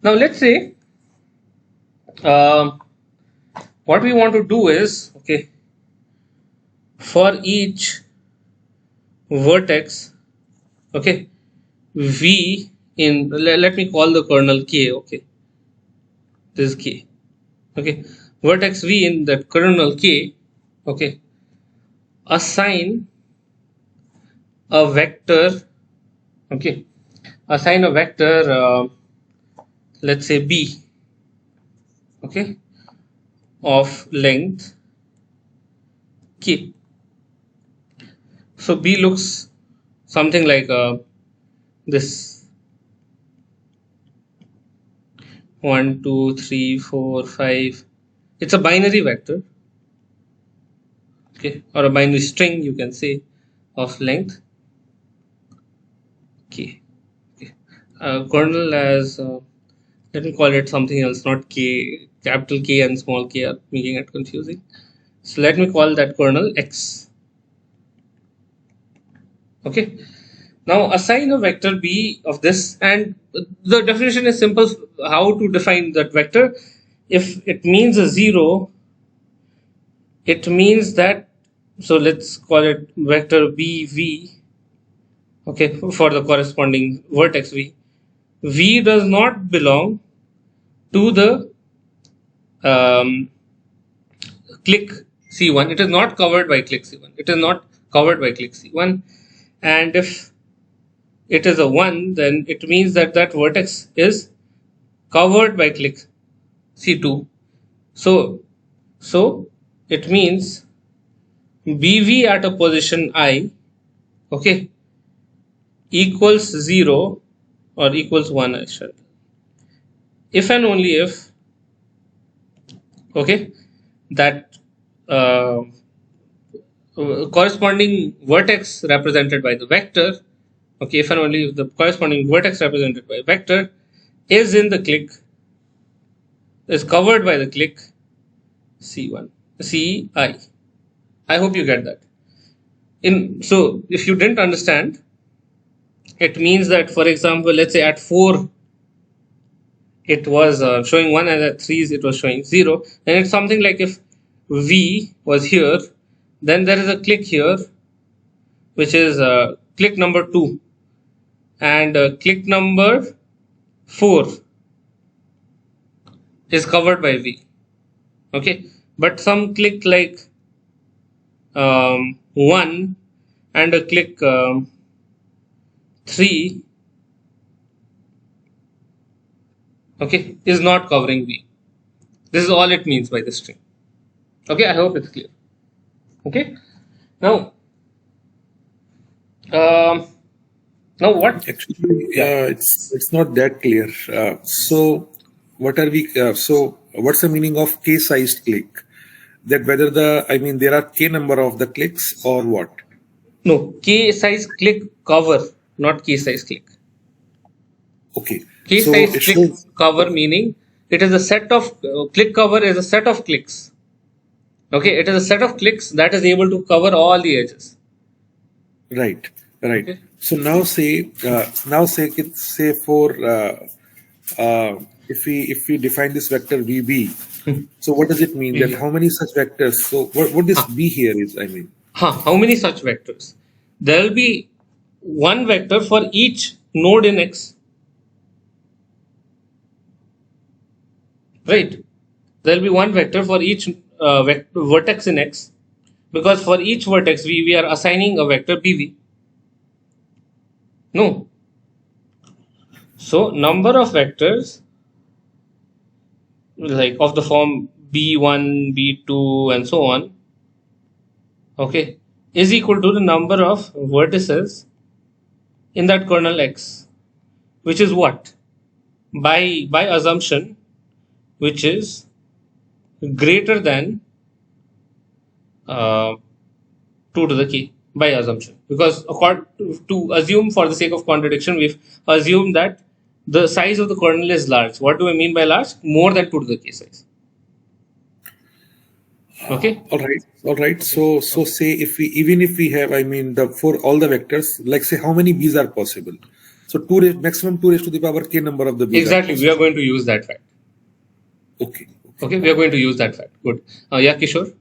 Now let's say um, what we want to do is, okay, for each vertex, okay, v in, let me call the kernel k, okay, this is k, okay, vertex v in that kernel k, okay, assign a vector, okay, assign a vector, let's say b, okay, of length k. So b looks something like this: 1, 2, 3, 4, 5. It's a binary vector, okay, or a binary string, you can say, of length k. Okay. Kernel as let me call it something else, not k. Capital K and small k are making it confusing. So let me call that kernel x. Okay. Now assign a vector b of this, and the definition is simple. How to define that vector? If it means a 0, it means that, so let's call it vector bv, okay, for the corresponding vertex v does not belong to the um, click c1. It is not covered by click c1. It is not covered by click c1. And if it is a 1, then it means that that vertex is covered by click c2. So it means bv at a position I, okay, equals 0 or equals 1, I shall, if and only if, okay, that uh, corresponding vertex represented by the vector, okay, if and only if the corresponding vertex represented by vector is in the click, is covered by the click c1 ci. I hope you get that. So if you didn't understand, it means that, for example, let's say at 4 it was showing 1, and at 3 it was showing 0, and it's something like if v was here, then there is a click here which is click number 2, and click number 4 is covered by v, okay, but some click like 1 and a click 3, okay, is not covering v. This is all it means by the string. Okay, I hope it's clear. Okay, now now what? Actually, Yeah. it's not that clear. So, what are we? So, what's the meaning of k-sized click? That whether there are k number of the clicks or what? No, key size click cover, not key size click. Okay, Key so size it click shows. cover meaning it is a set of click cover is a set of clicks. Okay, it is a set of clicks that is able to cover all the edges. Right, right. Okay. So say for if we define this vector VB, so what does it mean? That how many such vectors? So what this B here is? How many such vectors? There will be one vector for each node in X. Right. There will be one vector for each vertex in X, because for each vertex we are assigning a vector BV. No. So number of vectors like of the form B1, B2 and so on, okay, is equal to the number of vertices in that kernel X, which is what? By assumption, which is greater than 2 to the k, by assumption, because to assume, for the sake of contradiction, we've assumed that the size of the kernel is large. What do I mean by large? More than 2 to the k size. Okay. All right. So say if we have, I mean, for all the vectors, like say how many b's are possible? So maximum 2 raised to the power k number of the b's. Exactly. We are going to use that fact. Okay. Okay. We are going to use that fact. Good. Yeah, Kishore.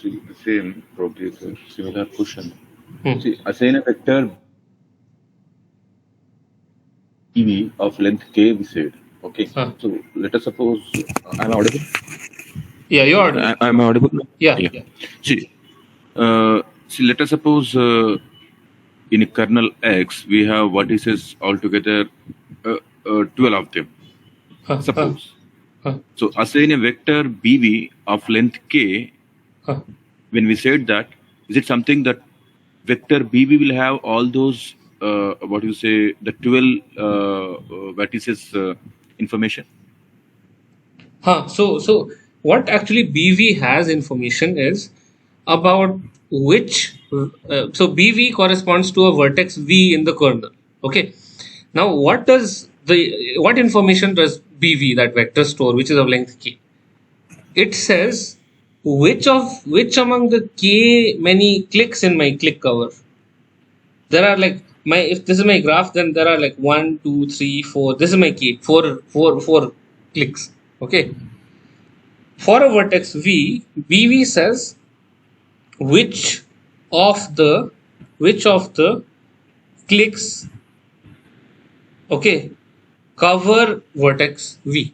See, the same, probably it's a similar question. See, assign a vector EV of length k, we said. Okay. So let us suppose I'm audible. Yeah, you're audible. I'm audible. Yeah. See, let us suppose in a kernel X we have vertices altogether 12 of them. Suppose. So assign a vector BV of length k. When we said that, is it something that vector BV will have all those the 12 vertices information? So what actually BV has information is about which. So BV corresponds to a vertex V in the kernel. Okay. Now what information does BV, that vector, store, which is of length k? It says which among the k many clicks in my click cover. There are like if this is my graph, then there are like 1, 2, 3, 4. This is my k, four clicks. Okay. For a vertex V, BV says which of the clicks, okay, cover vertex V.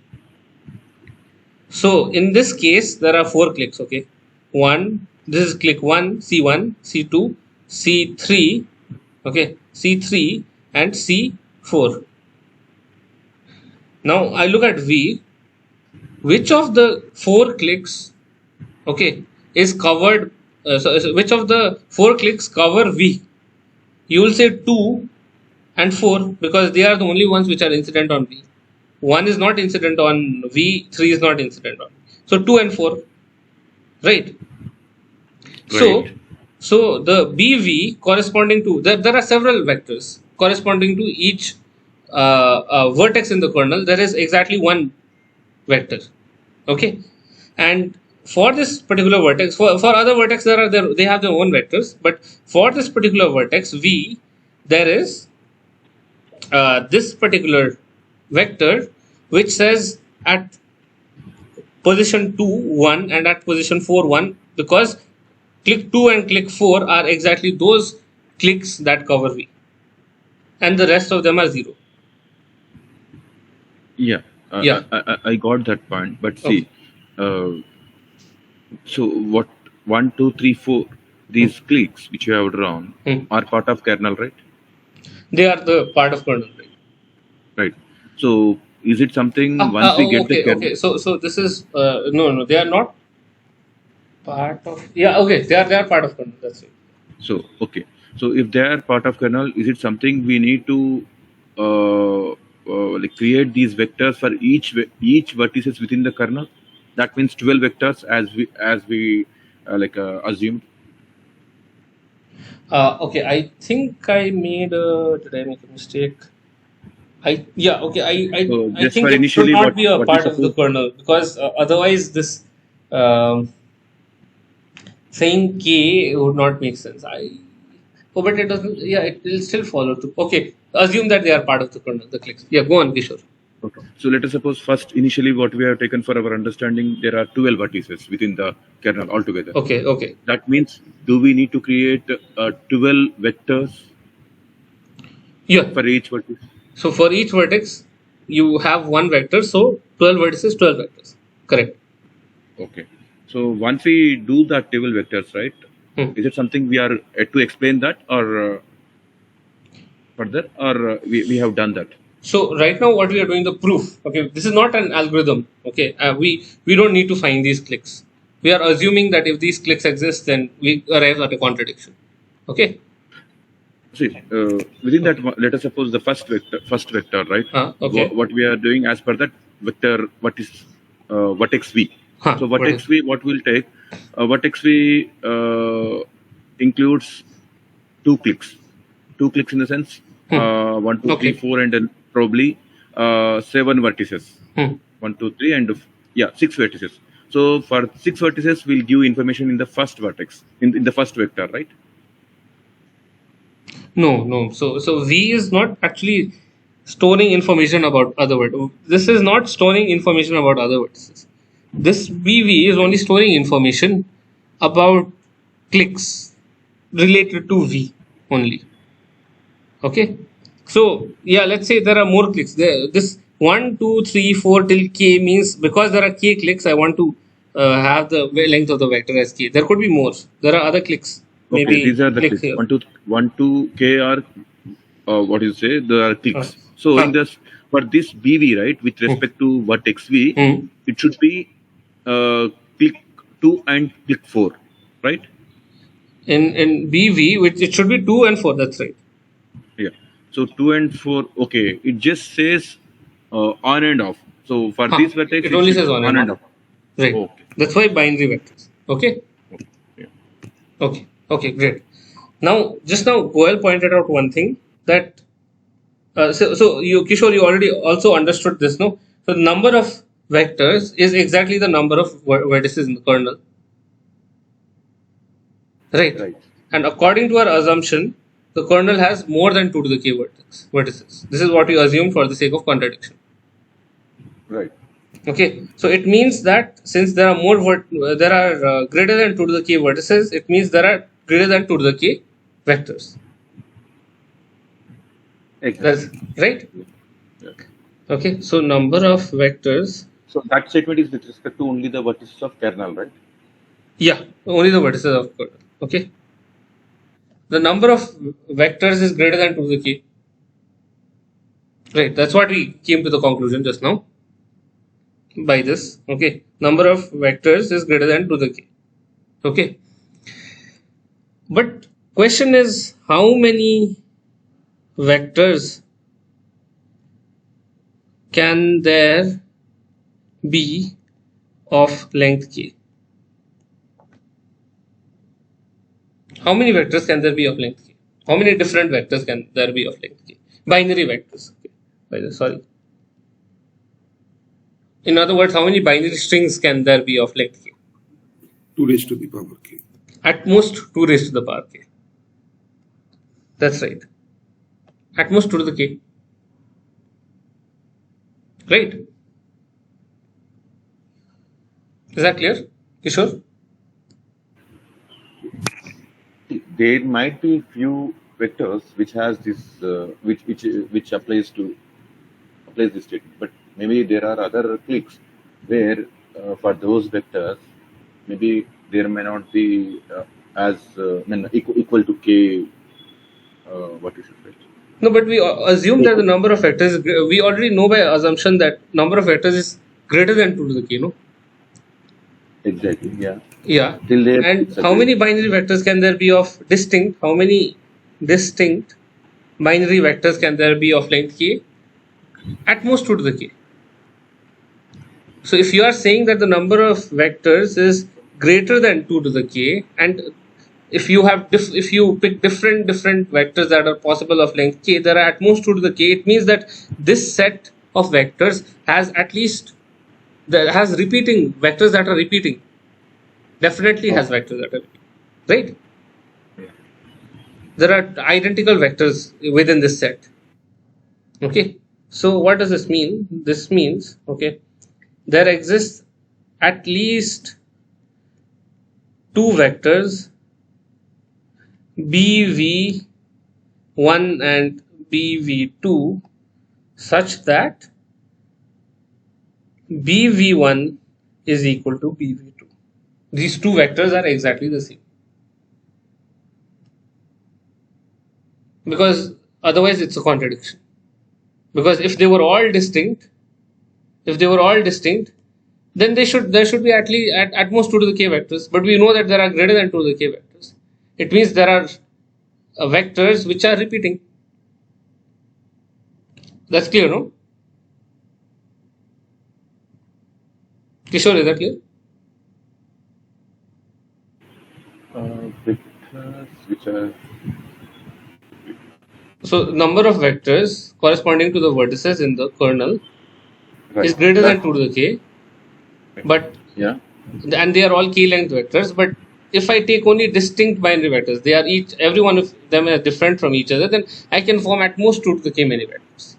So in this case, there are 4 clicks. Okay, this is click 1, C1, C2, C3, okay, C3 and C4. Now I look at V. Which of the 4 clicks, okay, is covered? So which of the 4 clicks cover V? You will say 2 and 4, because they are the only ones which are incident on V. 1 is not incident on V, 3 is not incident on V. So 2 and 4, right? So the BV corresponding to, there are several vectors corresponding to each vertex in the kernel. There is exactly one vector. Okay, and for this particular vertex, for other vertex they have their own vectors, but for this particular vertex V, there is this particular vector which says at position 2 1 and at position 4 1, because click 2 and click 4 are exactly those clicks that cover V, and the rest of them are 0. Yeah. I got that point, but see, so what 1, 2, 3, 4, these clicks which you have drawn are part of kernel, right? They are the part of kernel, right? Right. So is it something once we get the kernel? Okay. So this is no, they are not part of. Yeah. Okay. They are part of kernel. That's it. So okay. So if they are part of kernel, is it something we need to create these vectors for each vertices within the kernel? That means 12 vectors as we assumed. Okay, I think I made did I make a mistake? I think it should not be a part of the kernel, because otherwise this saying k would not make sense. But it doesn't. Yeah, it will still follow through. Okay, assume that they are part of the kernel, the clicks. Yeah, go on, Kishore. Okay. So let us suppose first initially what we have taken for our understanding, there are 12 vertices within the kernel altogether. Okay. That means, do we need to create 12 vectors? Yeah. For each vertex? So for each vertex, you have one vector. So 12 vertices, 12 vectors. Correct. Okay. So once we do that table vectors, right? Is it something we are yet to explain that or further, or we have done that? So right now what we are doing the proof. Okay, this is not an algorithm. Okay, we don't need to find these clicks. We are assuming that if these clicks exist, then we arrive at a contradiction. Okay. See, within that, let us suppose the first vector, right? Okay. What we are doing as per that vector, what is vertex v? So vertex v, what we'll take? Vertex v includes two clicks in the sense 1, 2, 3, 4, and then probably 7 vertices. 1, 2, 3, and 6 vertices. So for 6 vertices, we'll give information in the first vertex, in the first vector, right? No. So V is not actually storing information about other vertices. This is not storing information about other vertices. This VV is only storing information about clicks related to V only. Okay. So yeah, let's say there are more clicks. This 1, 2, 3, 4 till k means because there are k clicks, I want to have the length of the vector as k. There could be more. There are other clicks. Maybe okay, these are the clicks. Here. 1 to k are what do you say? There are clicks. So in this, for this BV, right, with respect to vertex V, it should be click 2 and click 4, right? In BV, which it should be 2 and 4. That's right. Yeah. So 2 and 4. Okay, it just says on and off. So for this vertex, it only says on and off. Right. Okay. That's why binary vectors. Okay. Yeah. Okay. Okay. Great. Now, just now, Goel pointed out one thing that. So you, Kishore, you already also understood this, no? So the number of vectors is exactly the number of vertices in the kernel. Right. And according to our assumption, the kernel has more than 2 to the k vertices. This is what we assume for the sake of contradiction. Right. Okay. So it means that since there are greater than 2 to the k vertices, it means there are greater than 2 to the k vectors. Exactly. That's right. Yeah. Okay. So number of vectors. So that statement is with respect to only the vertices of kernel, right? Yeah, only the vertices of kernel. Okay. The number of vectors is greater than 2 to the k. Right. That's what we came to the conclusion just now. By this. Okay. Number of vectors is greater than 2 to the k. Okay. But question is, how many vectors can there be of length k? How many vectors can there be of length k? How many different vectors can there be of length k? Binary vectors. Okay. Sorry. In other words, how many binary strings can there be of length k? 2 raised to the power k. At most 2 raised to the power k. That's right. At most 2 to the k. Right? Is that clear, Kishore? There might be few vectors which has this which applies this statement, but maybe there are other clicks where for those vectors maybe there may not be equal to k. What is it? No, but we assume that the number of vectors, we already know by assumption that number of vectors is greater than 2 to the k, no? Exactly, yeah. Yeah. Till there, and how many binary vectors can there be of distinct? How many distinct binary vectors can there be of length k? At most 2 to the k. So if you are saying that the number of vectors is greater than 2 to the k, and if you pick different vectors that are possible of length k, there are at most 2 to the k. It means that this set of vectors has repeating vectors that are repeating. Definitely has vectors that are repeating. Right? There are identical vectors within this set. Okay. So what does this mean? This means, okay, there exists at least 2 vectors BV1 and BV2 such that BV1 is equal to BV2. These two vectors are exactly the same. Because otherwise it's a contradiction. Because if they were all distinct, then there should be at most 2 to the k vectors. But we know that there are greater than 2 to the k vectors. It means there are vectors which are repeating. That's clear, no? Kishore, is that clear? Vectors which are So number of vectors corresponding to the vertices in the kernel right. is greater than 2 to the k, but Yeah. and they are all key length vectors. But if I take only distinct binary vectors, they are every one of them are different from each other, then I can form at most 2 to the k many vectors.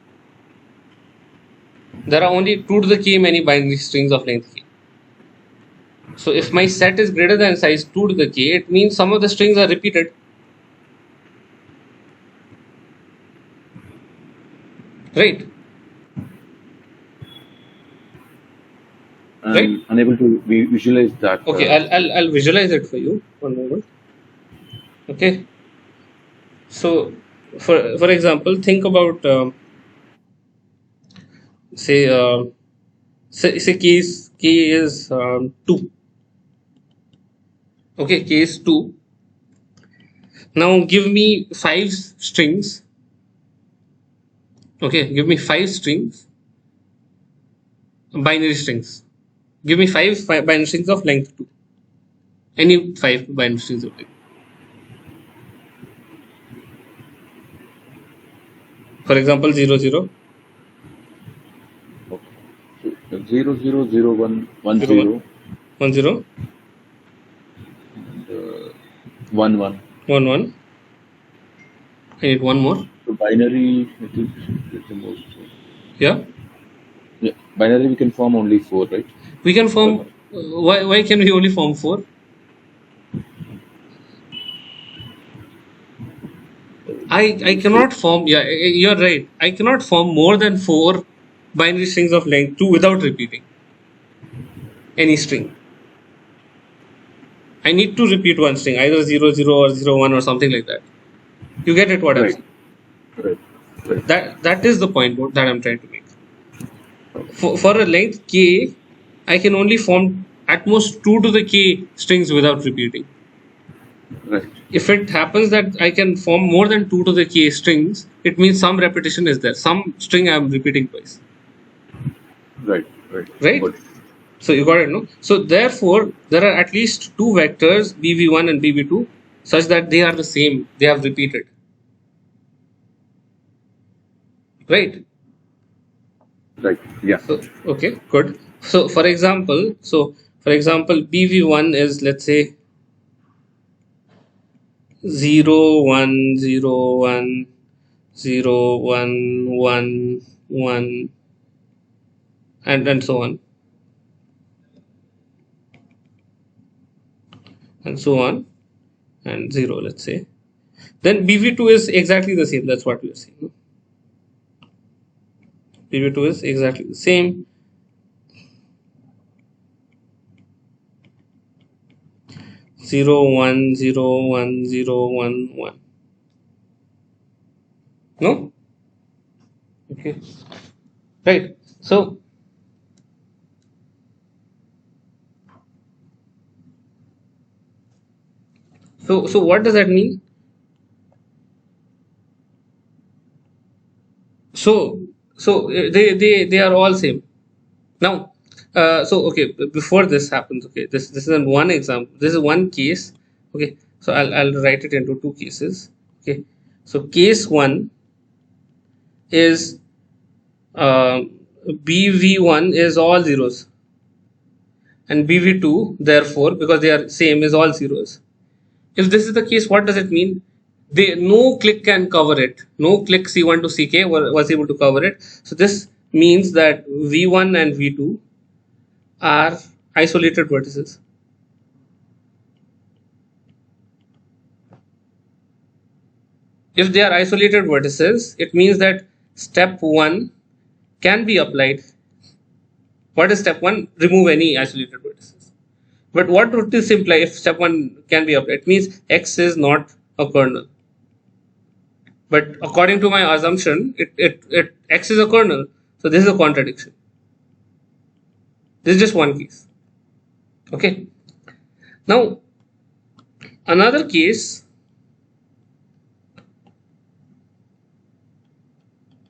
There are only 2 to the k many binary strings of length k. So if my set is greater than size 2 to the k, it means some of the strings are repeated. Right? I'm Right? unable to visualize that. Okay, I'll visualize it for you. One moment. Okay. So for example, think about say say k is 2. Okay, k is 2. Now give me 5 strings. Okay, give me 5 strings, binary strings. Give me 5 binary strings of length 2. Any 5 binary strings of length. For example, 0 0. Okay. 0 0 0 1 1 0 0 1 0 1 1 1 1. I need one more. So binary, I think is the most. Yeah. Yeah, binary we can form only 4, right? We can form. Why can we only form 4? I cannot form. Yeah, you're right. I cannot form more than 4 binary strings of length 2 without repeating any string. I need to repeat one string, either 0 0 or 0 1 or something like that. You get it? What I'm Right. saying? Right. Right. That is the point that I'm trying to make. For a length k, I can only form at most 2 to the k strings without repeating. Right. If it happens that I can form more than 2 to the k strings, it means some repetition is there. Some string I am repeating twice. Right. Right. Right? Good. So you got it, no? So therefore, there are at least 2 vectors, BV1 and BV2, such that they are the same. They have repeated. Right? Right. Yeah. So, okay, good. So for example, BV1 is, let's say, 0 1 0 1 0 1 1 1 and so on and so on and 0, let's say. Then BV2 is exactly the same. That's what we are saying. BV2 is exactly the same. 0 1 0 1 0 1 1. No? Okay. Right. So what does that mean? They are all same. Now, so okay, before this happens, okay, this is one example. This is one case. Okay, so I'll write it into 2 cases. Okay, so case 1 is BV1 is all zeros, and BV2 therefore, because they are same, is all zeros. If this is the case, what does it mean? No click can cover it. No click C1 to CK was able to cover it. So this means that V1 and V2 are isolated vertices. If they are isolated vertices, it means that step 1 can be applied What is step 1? Remove any isolated vertices. But what would this imply if step 1 can be applied? It means X is not a kernel. But according to my assumption, X is a kernel. So this is a contradiction. This is just one case. Okay. Now, another case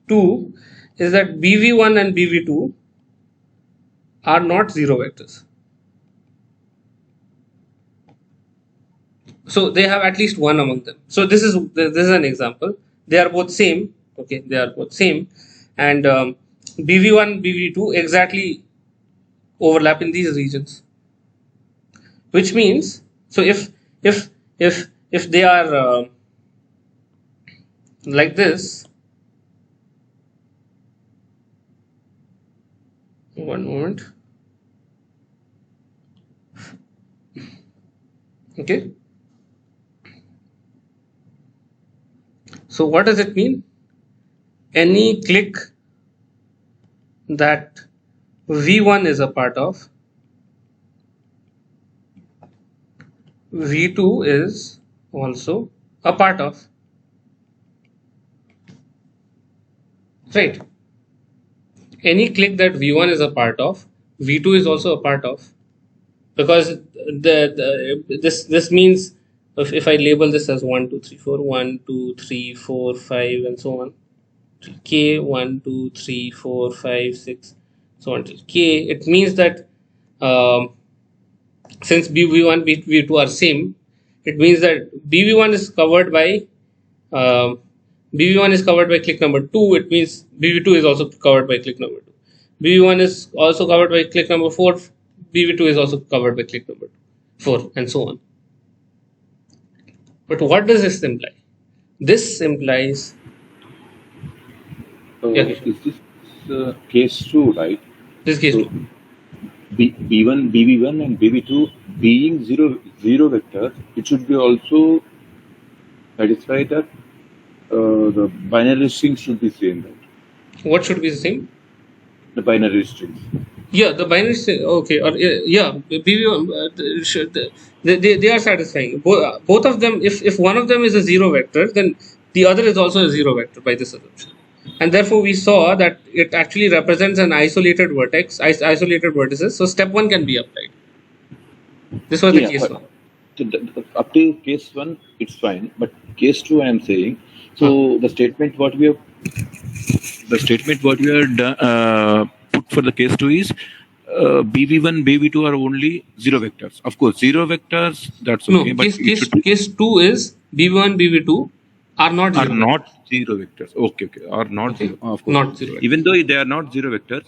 2 is that BV1 and BV2 are not zero vectors. So they have at least one among them. So this is an example. They are both same. Okay, they are both same, and BV1, BV2 exactly overlap in these regions. Which means, so if they are like this, one moment. Okay. So what does it mean? Any clique that V1 is a part of, V2 is also a part of. Right. Any clique that V1 is a part of, V2 is also a part of. Because this means if I label this as 1, 2, 3, 4, 1, 2, 3, 4, 5, and so on, K 1, 2, 3, 4, 5, 6, so on till K, it means that since BV1, BV2 are same, it means that BV1 is covered by BV1 is covered by clique number 2. It means BV2 is also covered by clique number 2. BV1 is also covered by clique number 4. BV2 is also covered by clique number 4, and so on. But what does this imply? This implies. Is this case 2, right? This case 2. B1, BV1 and BV2 being zero vector, it should be also satisfied that the binary strings should be same, right? What should be the same? The binary strings. Yeah, the binary string. Okay, or yeah, BV1 they are satisfying. Both of them. If one of them is a zero vector, then the other is also a zero vector by this assumption. And therefore, we saw that it actually represents an isolated vertex, isolated vertices. So step 1 can be applied. This was the case 1. Up to case 1, it's fine. But case 2, I am saying. So the statement what we have put for the case 2 is BV1, BV2 are only zero vectors. Of course, zero vectors, that's okay. No, but case 2 is BV1, BV2 are not zero vectors. Okay. Are not zero. Of course. Not zero vectors. Even though they are not zero vectors,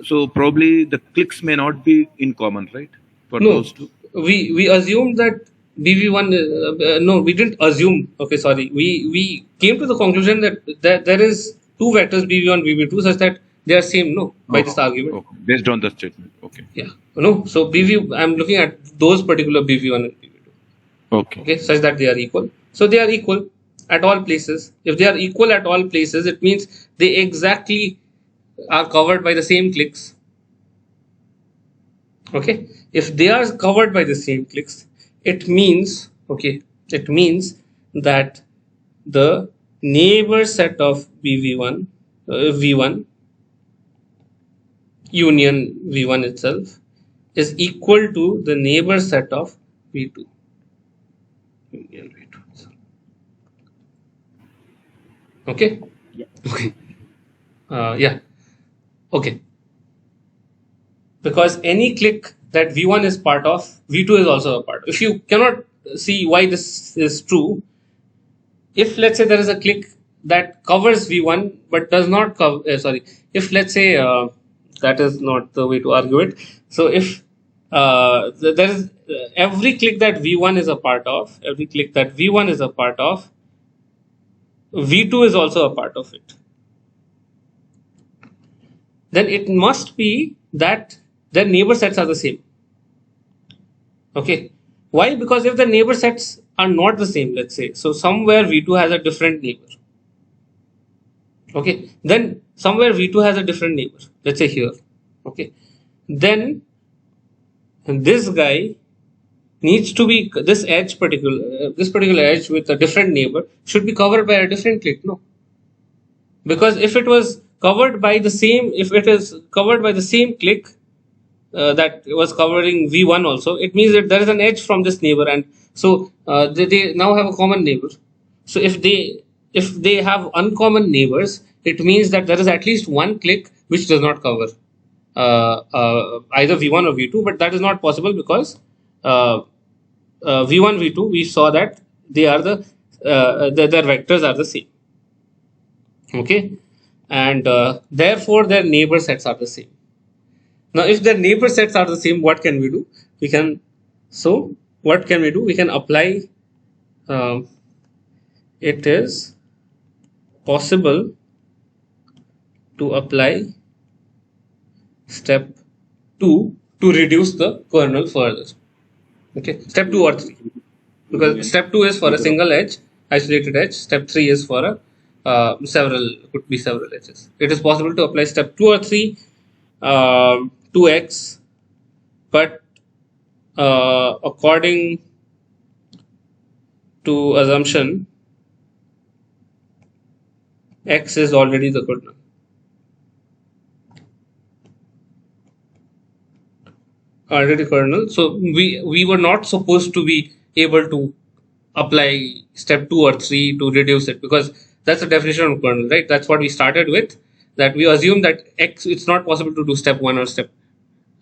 so probably the cliques may not be in common, right? For those two. We assumed that BV1. No, we didn't assume. Okay, sorry. We came to the conclusion that there is two vectors BV1, BV2 such that they are same. No, by this argument. Okay. Based on the statement. Okay. Yeah. No. So I'm looking at those particular BV1 and BV2. Okay. Such that they are equal. So they are equal at all places. If they are equal at all places, it means they exactly are covered by the same cliques. Okay. If they are covered by the same cliques, it means that the neighbor set of BV1, V1 union V1 itself is equal to the neighbor set of V2 union V2. Okay. Yeah. Okay. Yeah. Okay. Because any clique that V1 is part of, V2 is also a part. If you cannot see why this is true, if let's say there is a clique that covers V1 but does not cover, if let's say that is not the way to argue it. So if there is every clique that V1 is a part of, V2 is also a part of it. Then it must be that their neighbor sets are the same. Okay. Why? Because if the neighbor sets are not the same, let's say, so somewhere V2 has a different neighbor. Okay. Then somewhere V2 has a different neighbor. Let's say here. Okay. then this guy needs to be, this particular edge with a different neighbor should be covered by a different click. No, because if it is covered by the same click that was covering v1 also, it means that there is an edge from this neighbor, and so they now have a common neighbor. So if they have uncommon neighbors, it means that there is at least one click which does not cover either v1 or v2, but that is not possible because v1 v2 we saw that they are their vectors are the same. Okay, and therefore their neighbor sets are the same. Now, if their neighbor sets are the same, what can we do? We can apply. It is possible to apply step 2 to reduce the kernel further. Okay, step 2 or 3, because step 2 is for a single edge, isolated edge. Step 3 is for a could be several edges. It is possible to apply step 2 or 3 to x, but according to assumption, x is already the kernel. So we were not supposed to be able to apply step 2 or 3 to reduce it, because that's the definition of kernel, right? That's what we started with, that we assume that x, it's not possible to do step 1 or step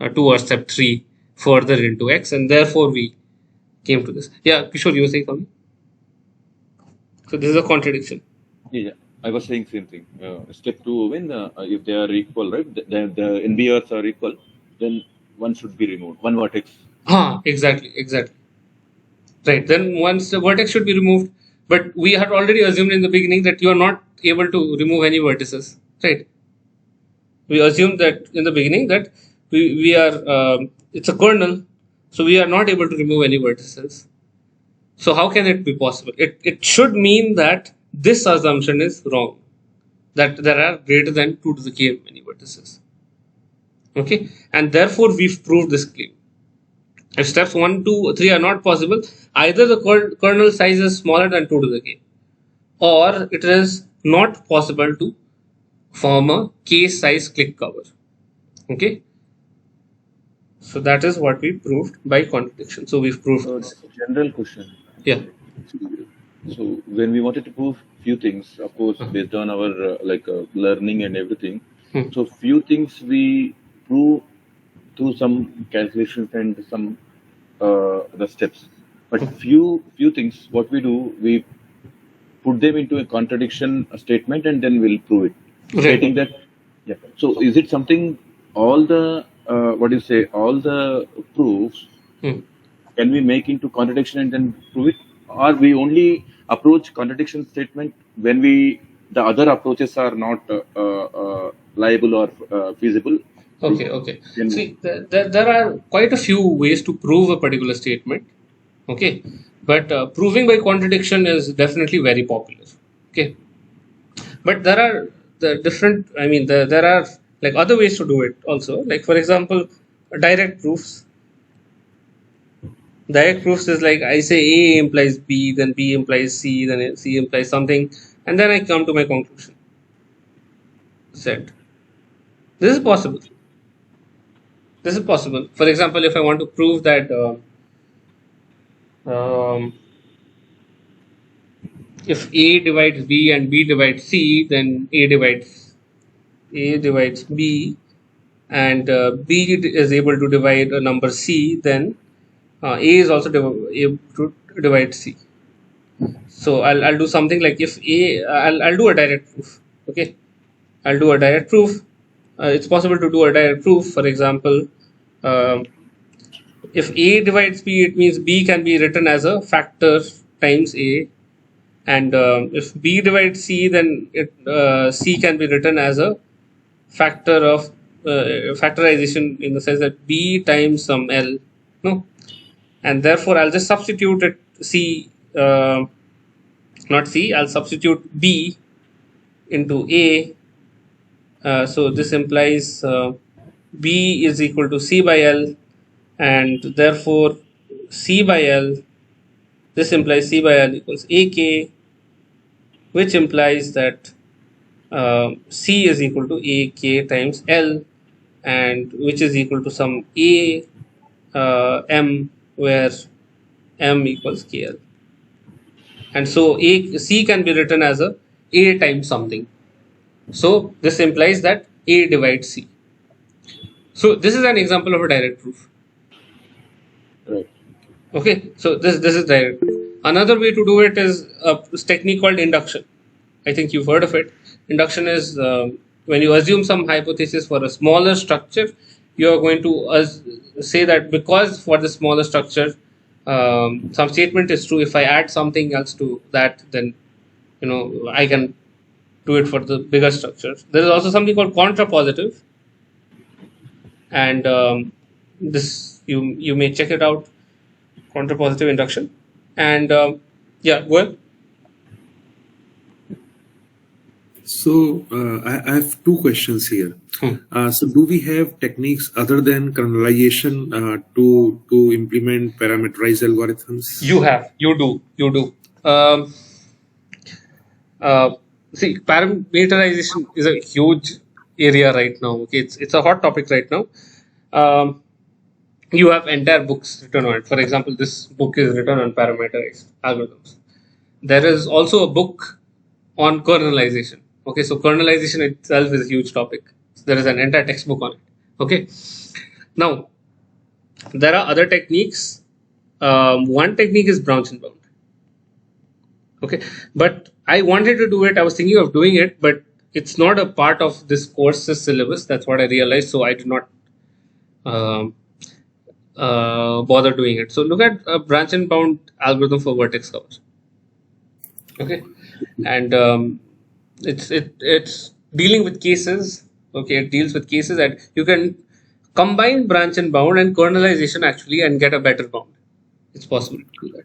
2 or step 3 further into x, and therefore we came to this. Yeah, Kishore, you were saying something? So this is a contradiction. Yeah, I was saying same thing. Step 2, when if they are equal, right? The NBRs are equal, then one should be removed. One vertex. Exactly. Right. Then once the vertex should be removed, but we had already assumed in the beginning that you are not able to remove any vertices, right? We assumed that in the beginning that we are it's a kernel, so we are not able to remove any vertices. So how can it be possible? It should mean that this assumption is wrong, that there are greater than 2 to the k many vertices. Okay, and therefore we've proved this claim. If steps 1, 2, 3 are not possible, either the kernel size is smaller than 2 to the k, or it is not possible to form a k size click cover. Okay, so that is what we proved by contradiction. So we've proved this. General question. Yeah. So when we wanted to prove few things, of course, based on our learning and everything, so few things we prove through some calculations and some the steps, but few things what we do, we put them into a contradiction statement and then we'll prove it, stating that. Yeah. So is it something all the all the proofs can we make into contradiction and then prove it, or we only approach contradiction statement when the other approaches are not liable or feasible? Okay. See, there are quite a few ways to prove a particular statement. Okay, but proving by contradiction is definitely very popular. Okay, but there are there are like other ways to do it also. Like, for example, direct proofs. Direct proofs is like I say A implies B, then B implies C, then C implies something, and then I come to my conclusion. Z. This is possible. For example, if I want to prove that if A divides B and B divides C, then A divides B, and B is able to divide a number C, then A is also able to divide C. So I'll do something like, if I'll do a direct proof. Okay, I'll do a direct proof. It's possible to do a direct proof. For example, if A divides B, it means B can be written as a factor times A, and if B divides C, then C can be written as a factor of factorization, in the sense that B times some L. No, and therefore I'll just substitute it C, not C. I'll substitute B into A. So this implies B is equal to C by L, and therefore C by L, this implies C by L equals AK, which implies that C is equal to AK times L, and which is equal to some A M, where M equals KL. And so C can be written as A times something. So this implies that A divides C. So this is an example of a direct proof. Right. Okay, so this is direct proof. Another way to do it is this technique called induction. I think you've heard of it. Induction is when you assume some hypothesis for a smaller structure, you are going to say that because for the smaller structure, some statement is true. If I add something else to that, then I can do it for the bigger structure. There is also something called contrapositive, and this you may check it out. Contrapositive induction, and yeah, go ahead. So I have two questions here. So do we have techniques other than kernelization to implement parameterized algorithms? You do. See, parameterization is a huge area right now. Okay, it's a hot topic right now. You have entire books written on it. For example, this book is written on parameterized algorithms. There is also a book on kernelization. Okay, so kernelization itself is a huge topic. There is an entire textbook on it. Okay, now there are other techniques. One technique is branch and bound. Okay, but I wanted to do it. I was thinking of doing it, but it's not a part of this course's syllabus. That's what I realized. So I did not bother doing it. So look at a branch and bound algorithm for vertex cover. Okay, and it's dealing with cases. Okay, it deals with cases that you can combine branch and bound and kernelization actually and get a better bound. It's possible to do that.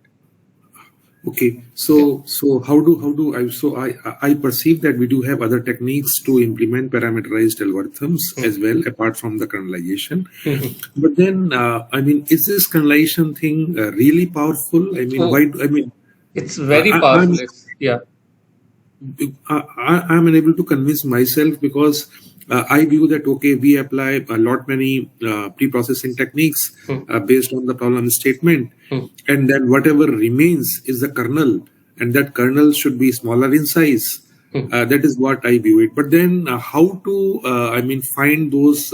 Okay, so how do I perceive that we do have other techniques to implement parameterized algorithms as well, apart from the kernelization. But then, I mean, is this kernelization thing really powerful? I mean, it's very powerful. Yeah. I'm unable to convince myself because I view that, okay, we apply a lot many pre-processing techniques based on the problem statement, and then whatever remains is the kernel, and that kernel should be smaller in size. That is what I view it. But then how to, find those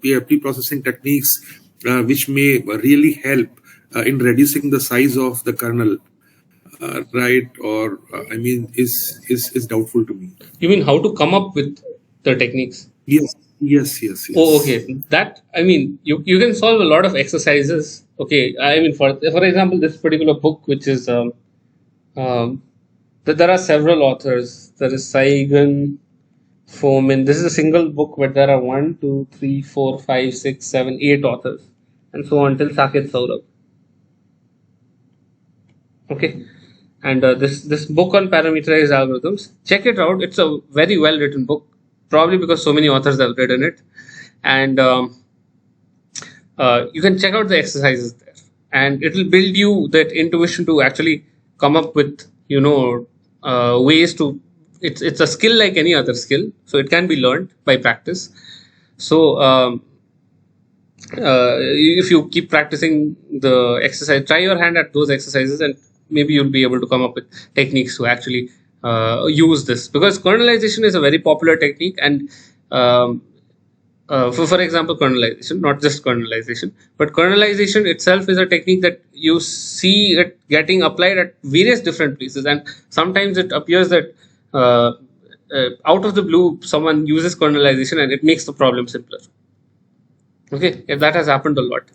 pre-processing techniques which may really help in reducing the size of the kernel, right? Or is doubtful to me. You mean how to come up with the techniques? Yes. Oh, okay. That, you can solve a lot of exercises. Okay, for example, this particular book, which is there are several authors. There is Saigon, Foreman. This is a single book, but there are 1, 2, 3, 4, 5, 6, 7, 8 authors, and so on until Saket Saurabh. Okay, and this book on parameterized algorithms, check it out. It's a very well written book. Probably because so many authors have written it, and you can check out the exercises there, and it will build you that intuition to actually come up with ways to. It's a skill like any other skill, so it can be learned by practice. So if you keep practicing the exercise, try your hand at those exercises, and maybe you'll be able to come up with techniques to actually use this, because kernelization is a very popular technique, and for example, kernelization, not just kernelization, but kernelization itself is a technique that you see it getting applied at various different places, and sometimes it appears that out of the blue someone uses kernelization and it makes the problem simpler. Okay, that has happened a lot.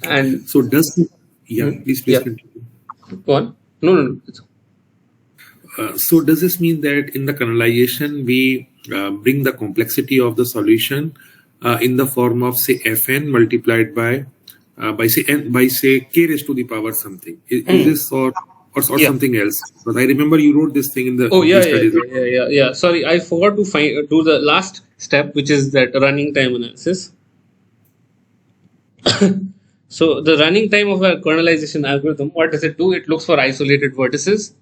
And so please continue. Go on. No. So does this mean that in the kernelization we bring the complexity of the solution in the form of, say, Fn multiplied by say k raised to the power something? Is this or something else? But I remember you wrote this thing in the yeah. Sorry, I forgot to do the last step, which is that running time analysis. So the running time of a kernelization algorithm, what does it do? It looks for isolated vertices,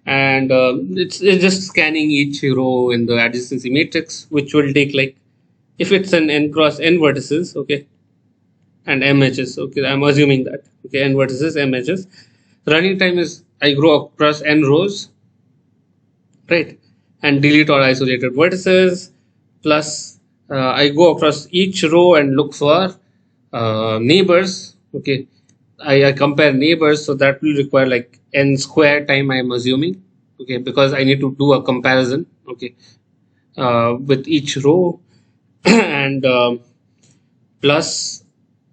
and it's just scanning each row in the adjacency matrix, which will take, like, if it's an n cross n vertices, okay, and m edges, okay, I'm assuming that, okay, n vertices, m edges. Running time is I grow across n rows, right, and delete all isolated vertices, plus I go across each row and look for neighbors, okay. I compare neighbors, so that will require like n square time, I'm assuming, okay, because I need to do a comparison, okay, with each row. And plus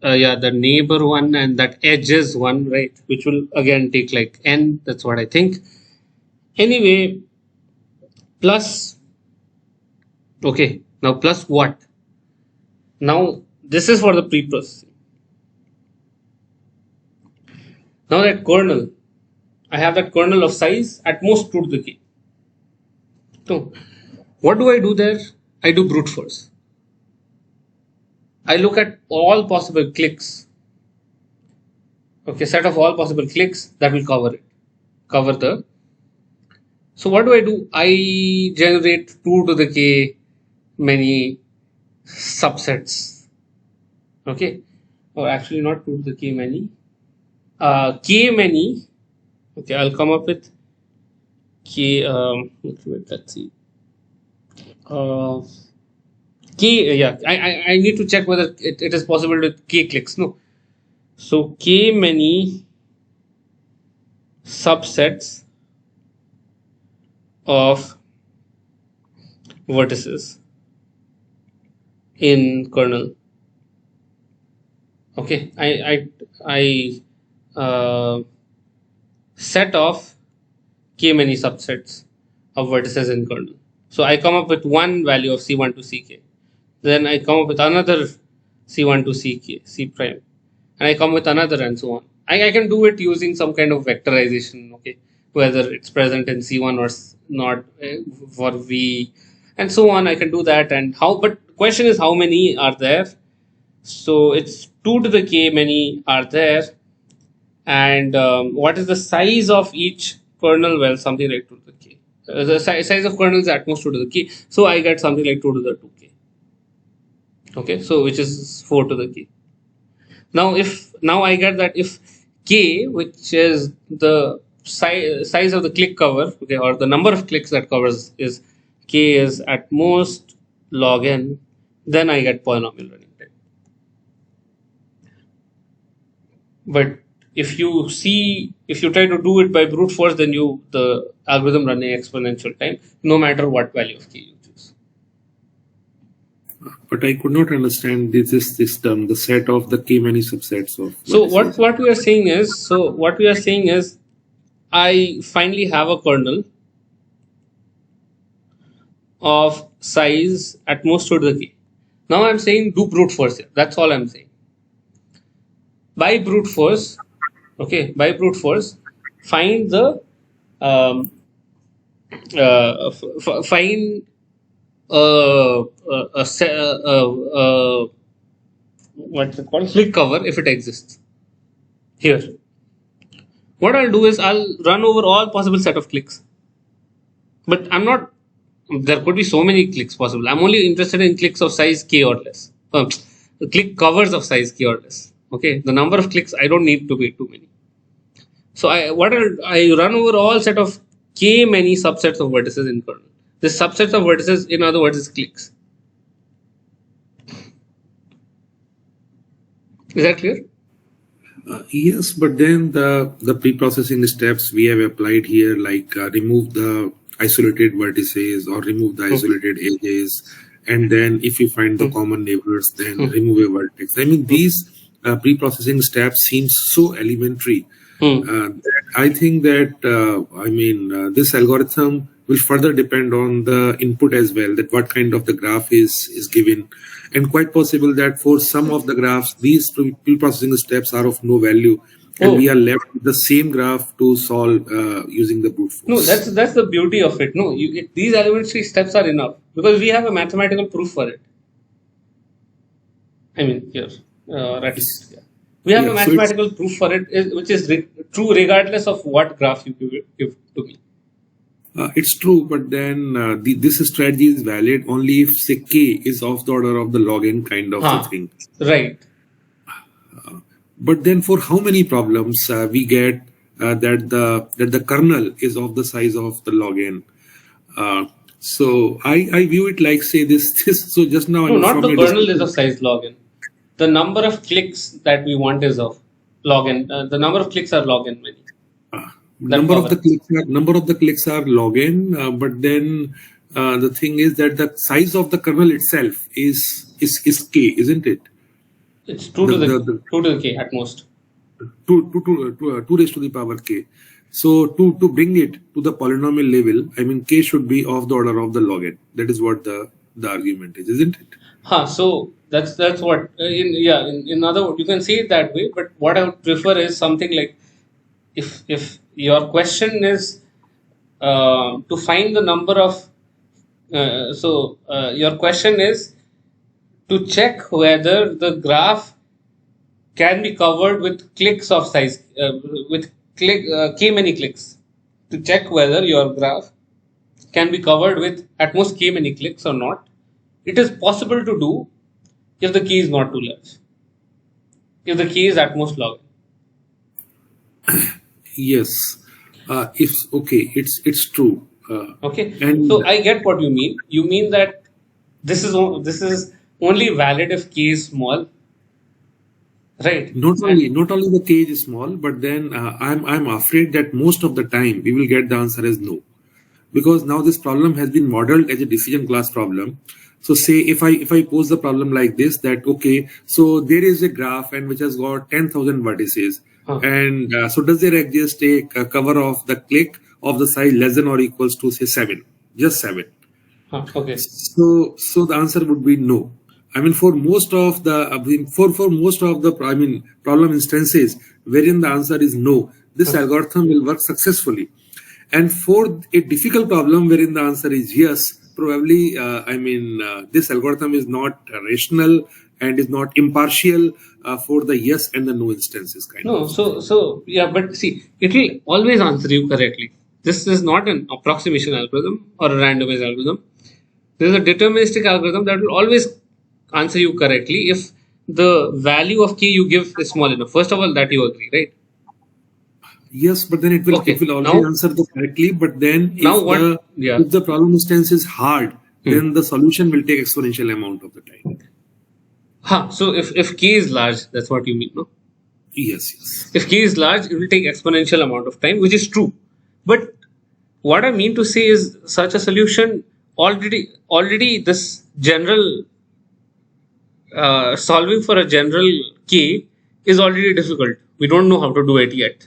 yeah, the neighbor one and that edges one, right, which will again take like n, that's what I think. Anyway, plus, okay, now plus what? Now this is for the pre-processing. Now that kernel, I have that kernel of size at most 2 to the k. So what do I do there? I do brute force. I look at all possible clicks. Okay, set of all possible clicks that will cover the. So what do? I generate 2 to the k many subsets. Okay, or actually not 2 to the k many. K many. Okay, I'll come up with k. Let's see. K. Yeah, I need to check whether it is possible with k clicks. No. So k many subsets of vertices in kernel. Okay, I set of k many subsets of vertices in kernel. So I come up with one value of C1 to Ck. Then I come up with another C1 to Ck, C prime. And I come with another, and so on. I can do it using some kind of vectorization, okay, whether it's present in C1 or not for V, and so on. I can do that. And how, but question is how many are there? So it's 2 to the k many are there. And what is the size of each kernel? Well, something like 2 to the k. The size of kernel is at most 2 to the k. So I get something like 2 to the 2k. Okay, so which is 4 to the k. Now I get that if k, which is the size of the click cover, okay, or the number of clicks that covers is k is at most log n, then I get polynomial running time. But if you try to do it by brute force, then the algorithm running exponential time, no matter what value of k you choose. But I could not understand this term, the set of the k many subsets of. So what we are saying is, I finally have a kernel of size at most 2 to the k. Now I'm saying do brute force here. That's all I'm saying. By brute force, okay, find the find what's it called, click cover, if it exists here. What I'll do is I'll run over all possible set of clicks, but I'm not, there could be so many clicks possible. I'm only interested in clicks of size k or less, click covers of size k or less. Okay, the number of clicks I don't need to be too many. So I run over all set of k many subsets of vertices in kernel. This subsets of vertices, in other words, is clicks. Is that clear? Yes, but then the pre-processing steps we have applied here, like remove the isolated vertices or remove the isolated edges, and then if you find the common neighbors, then remove a vertex. I mean, these pre-processing steps seem so elementary. I think that this algorithm will further depend on the input as well, that what kind of the graph is given, and quite possible that for some of the graphs these pre-processing steps are of no value, and Oh. we are left with the same graph to solve using the brute force. No, that's the beauty of it. No, these elementary steps are enough because we have a mathematical proof for it. I mean, here, at least, yeah. We have a Yeah, so it's mathematical proof for it, which is true regardless of what graph you give to me. it's true, but then this strategy is valid only if say k is of the order of the log n kind of the thing. Right. But then for how many problems we get that the kernel is of the size of the log n? So I view it like say this. So just now No, not from the your kernel is discussion- of size log n. The number of clicks that we want is of log n. The number of clicks are log n many. number of the clicks are log n, but then the thing is that the size of the kernel itself is k, isn't it? It's 2 to the 2 to the k at most. 2 raised to the power k. So to bring it to the polynomial level, I mean k should be of the order of the log n. That is what the argument is, isn't it? So that's what in other words you can see it that way. But what I would prefer is something like if your question is to find the number of your question is to check whether the graph can be covered with clicks of size with k many clicks, to check whether your graph can be covered with at most k many clicks or not. It is possible to do if the key is not too large, if the key is at most log. Yes. It's true. Okay, And so I get what you mean. You mean that this is only valid if k is small, right? not only the k is small, but then I'm afraid that most of the time we will get the answer as no, because now this problem has been modeled as a decision class problem. So say if I pose the problem like this, that okay, so there is a graph and which has got 10,000 vertices, and so does there exist a cover of the click of the size less than or equals to say 7, just 7? Okay. So the answer would be no. I mean, for most of the problem instances wherein the answer is no, this algorithm will work successfully. And for a difficult problem wherein the answer is yes, probably this algorithm is not rational and is not impartial for the yes and the no instances kind No, of. so yeah, but see, it will always answer you correctly. This is not an approximation algorithm or a randomized algorithm. This is a deterministic algorithm that will always answer you correctly if the value of k you give is small enough. First of all, that you agree, right? Yes, but then it will always answer the correctly. But then if the problem instance is hard, then the solution will take exponential amount of the time. So if k is large, that's what you mean, no? Yes. If k is large, it will take exponential amount of time, which is true. But what I mean to say is such a solution already this general solving for a general k is already difficult. We don't know how to do it yet,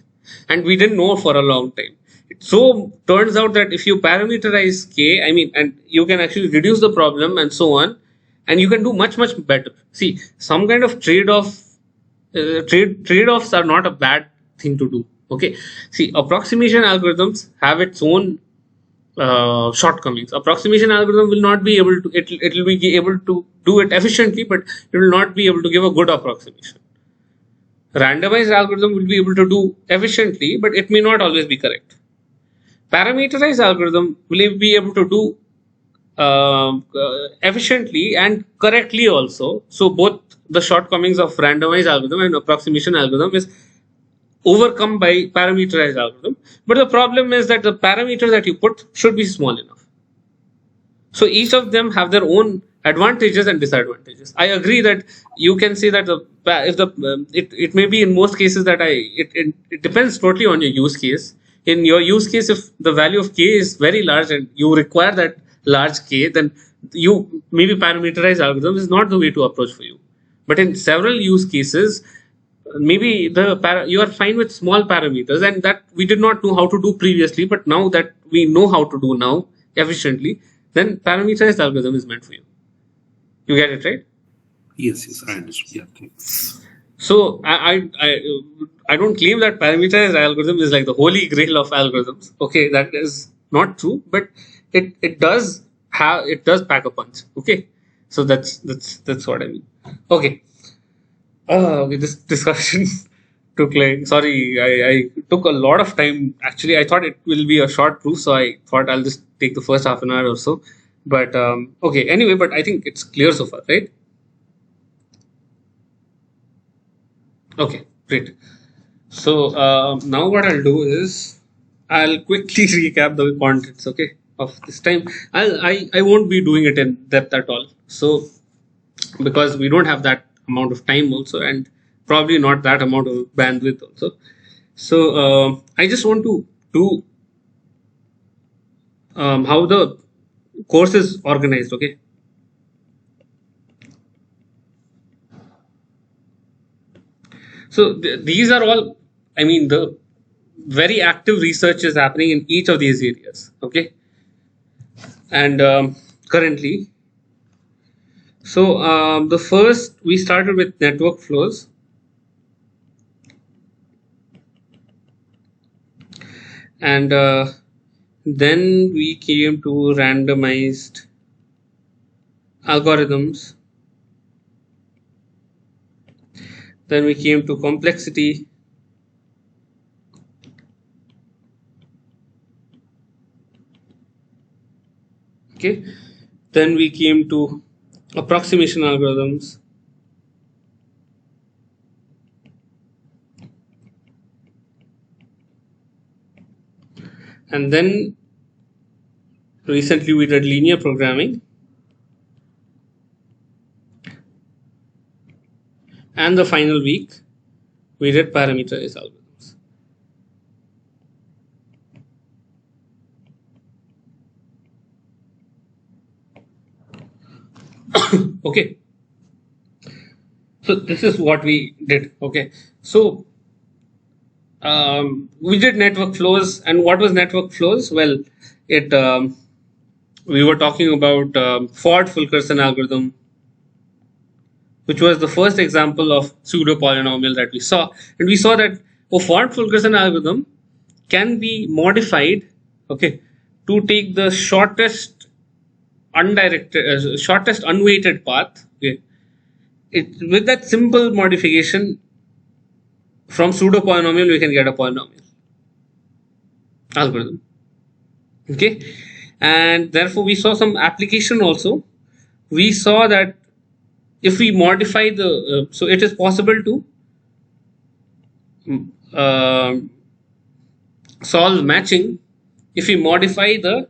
and we didn't know for a long time. So turns out that if you parameterize k, and you can actually reduce the problem and so on, and you can do much better. See, some kind of trade-offs are not a bad thing to do. Okay, see, approximation algorithms have its own shortcomings. Approximation algorithm will not be able to. It will be able to do it efficiently, but it will not be able to give a good approximation. Randomized algorithm will be able to do efficiently, but it may not always be correct. Parameterized algorithm will be able to do efficiently and correctly also. So both the shortcomings of randomized algorithm and approximation algorithm is overcome by parameterized algorithm. But the problem is that the parameter that you put should be small enough. So each of them have their own advantages and disadvantages. I agree that you can say that it may be in most cases that it depends totally on your use case. In your use case, if the value of k is very large and you require that large k, then maybe parameterized algorithm is not the way to approach for you. But in several use cases, maybe you are fine with small parameters, and that we did not know how to do previously, but now that we know how to do now efficiently, then parameterized algorithm is meant for you. You get it, right? Yes, I understand. Yeah, thanks. So I don't claim that parameterized algorithm is like the holy grail of algorithms. Okay, that is not true, but it does pack a punch. Okay, so that's what I mean. Okay. Okay, this discussion took like, sorry, I took a lot of time. Actually, I thought it will be a short proof, so I thought I'll just take the first half an hour or so. But okay, anyway, but I think it's clear so far, right? Okay, great. So now what I'll do is I'll quickly recap the contents, okay, of this time. I won't be doing it in depth at all. So because we don't have that amount of time also, and probably not that amount of bandwidth also. So I just want to do how the course is organized. Okay. So these are all, I mean, the very active research is happening in each of these areas. Okay. And currently, so the first we started with network flows. And then we came to randomized algorithms. Then we came to complexity. Okay. Then we came to approximation algorithms. And then recently we did linear programming. And the final week we did parameterized algorithms. Okay. So this is what we did. Okay. So we did network flows. And what was network flows? Well, we were talking about Ford-Fulkerson algorithm, which was the first example of pseudo polynomial that we saw. And we saw that a Ford-Fulkerson algorithm can be modified, okay, to take the shortest shortest unweighted path. Okay. With that simple modification, from pseudo polynomial we can get a polynomial algorithm. Okay, and therefore we saw some application also. We saw that if we modify the so it is possible to solve matching if we modify the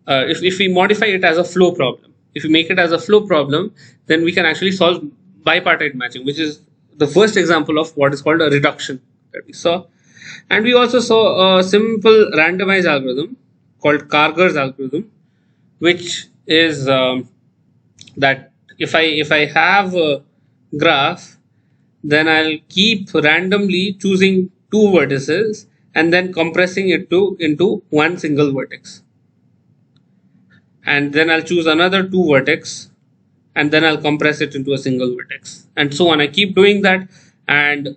if we modify it as a flow problem. If we make it as a flow problem, then we can actually solve bipartite matching, which is the first example of what is called a reduction that we saw. And we also saw a simple randomized algorithm called Kargar's algorithm, which is that if I have a graph, then I'll keep randomly choosing two vertices and then compressing it into one single vertex. And then I'll choose another two vertex and then I'll compress it into a single vertex, and so on. I keep doing that, and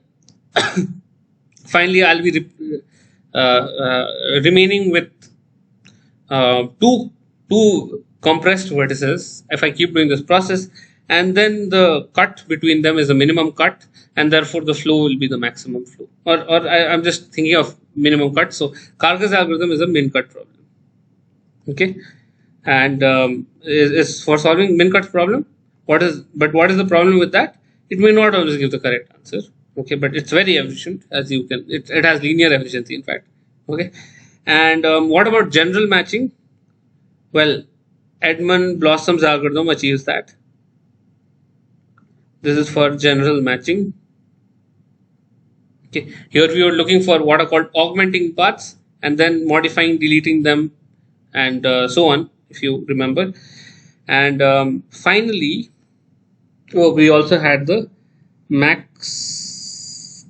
finally I'll be remaining with two compressed vertices if I keep doing this process, and then the cut between them is a minimum cut, and therefore the flow will be the maximum flow. Or I'm just thinking of minimum cut. So Kargar's algorithm is a min cut problem. Okay. And is for solving min cut problem. What is the problem with that? It may not always give the correct answer. Okay, but it's very efficient, as you can. It has linear efficiency, in fact. Okay, and what about general matching? Well, Edmund Blossom's algorithm achieves that. This is for general matching. Okay, here we are looking for what are called augmenting paths, and then modifying, deleting them, and so on, if you remember. And finally, we also had the max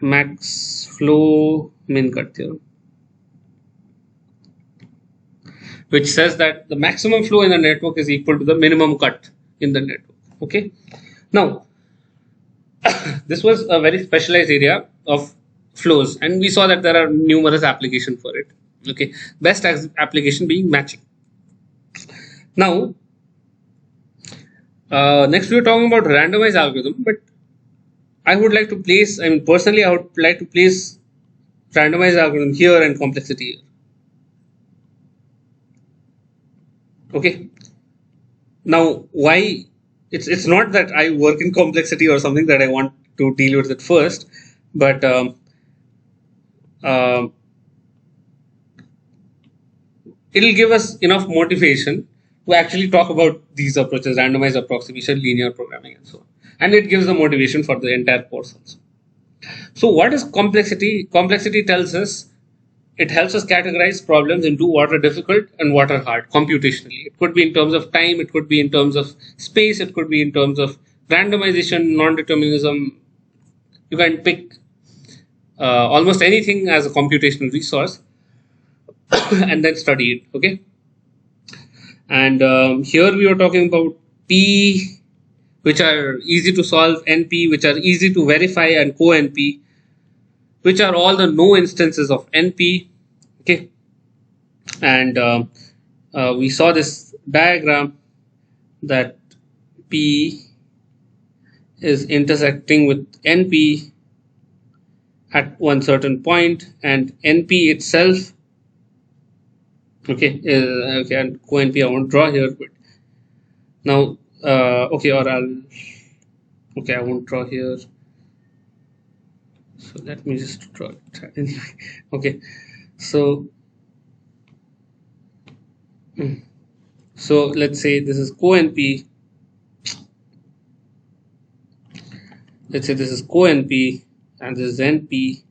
flow min cut theorem, which says that the maximum flow in the network is equal to the minimum cut in the network. Okay. Now, this was a very specialized area of flows, and we saw that there are numerous applications for it. Okay, best application being matching. Now, next we are talking about randomized algorithm, but I would like to place, I mean, personally, I would like to place randomized algorithm here and complexity here. Okay. Now, why? It's not that I work in complexity or something that I want to deal with it first, but it'll give us enough motivation to actually talk about these approaches: randomized approximation, linear programming, and so on. And it gives the motivation for the entire course also. So, what is complexity? Complexity tells us, it helps us categorize problems into what are difficult and what are hard computationally. It could be in terms of time, it could be in terms of space, it could be in terms of randomization, non-determinism. You can pick almost anything as a computational resource and then study it. Okay. And here we are talking about P, which are easy to solve, NP, which are easy to verify, and co-NP, which are all the no instances of NP. Okay. And we saw this diagram that P is intersecting with NP at one certain point, and NP itself, okay, and co-NP I won't draw here, but now, okay, I won't draw here. So let me just draw it anyway. Okay, so let's say this is co-NP. Let's say this is co-NP and this is NP,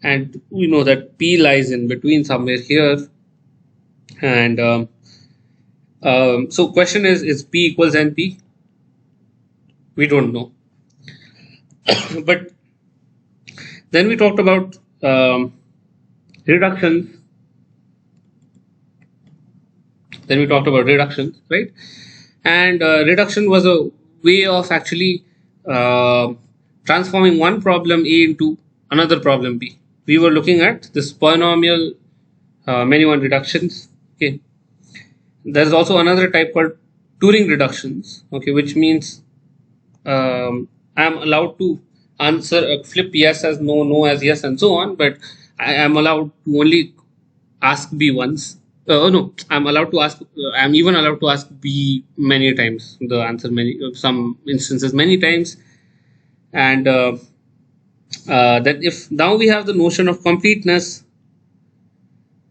and we know that P lies in between somewhere here. And so question is P equals NP? We don't know. But then we talked about reductions. Right? And reduction was a way of actually transforming one problem A into another problem B. We were looking at this polynomial many one reductions. Okay. There's also another type called Turing reductions. Okay, which means I'm allowed to answer flip yes as no, no as yes, and so on, but I am allowed to only ask B once. No, I'm even allowed to ask B many times, the answer some instances many times. And that if now we have the notion of completeness.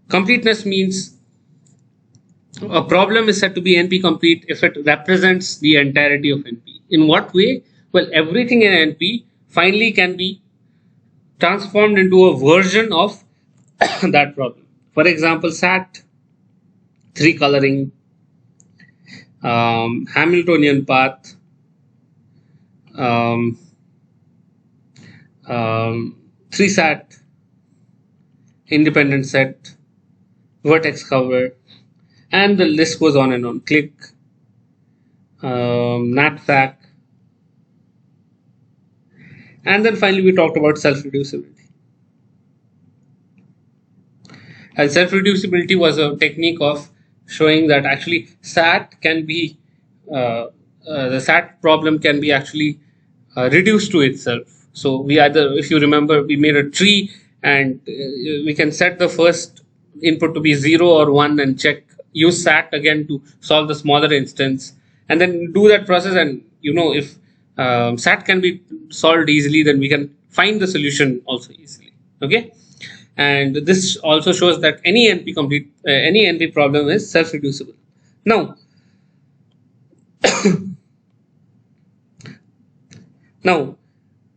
Completeness means a problem is said to be NP complete if it represents the entirety of NP. In what way? Well, everything in NP finally can be transformed into a version of that problem. For example, SAT, 3 coloring, Hamiltonian path, 3 SAT, independent set, vertex cover, and the list goes on and on. Click, knapsack, and then finally we talked about self-reducibility. And self-reducibility was a technique of showing that actually SAT can be the SAT problem can be actually reduced to itself. So we either, if you remember, we made a tree, and we can set the first input to be 0 or 1 and check, use SAT again to solve the smaller instance, and then do that process. And if SAT can be solved easily, then we can find the solution also easily. Okay. And this also shows that any NP problem is self-reducible. Now,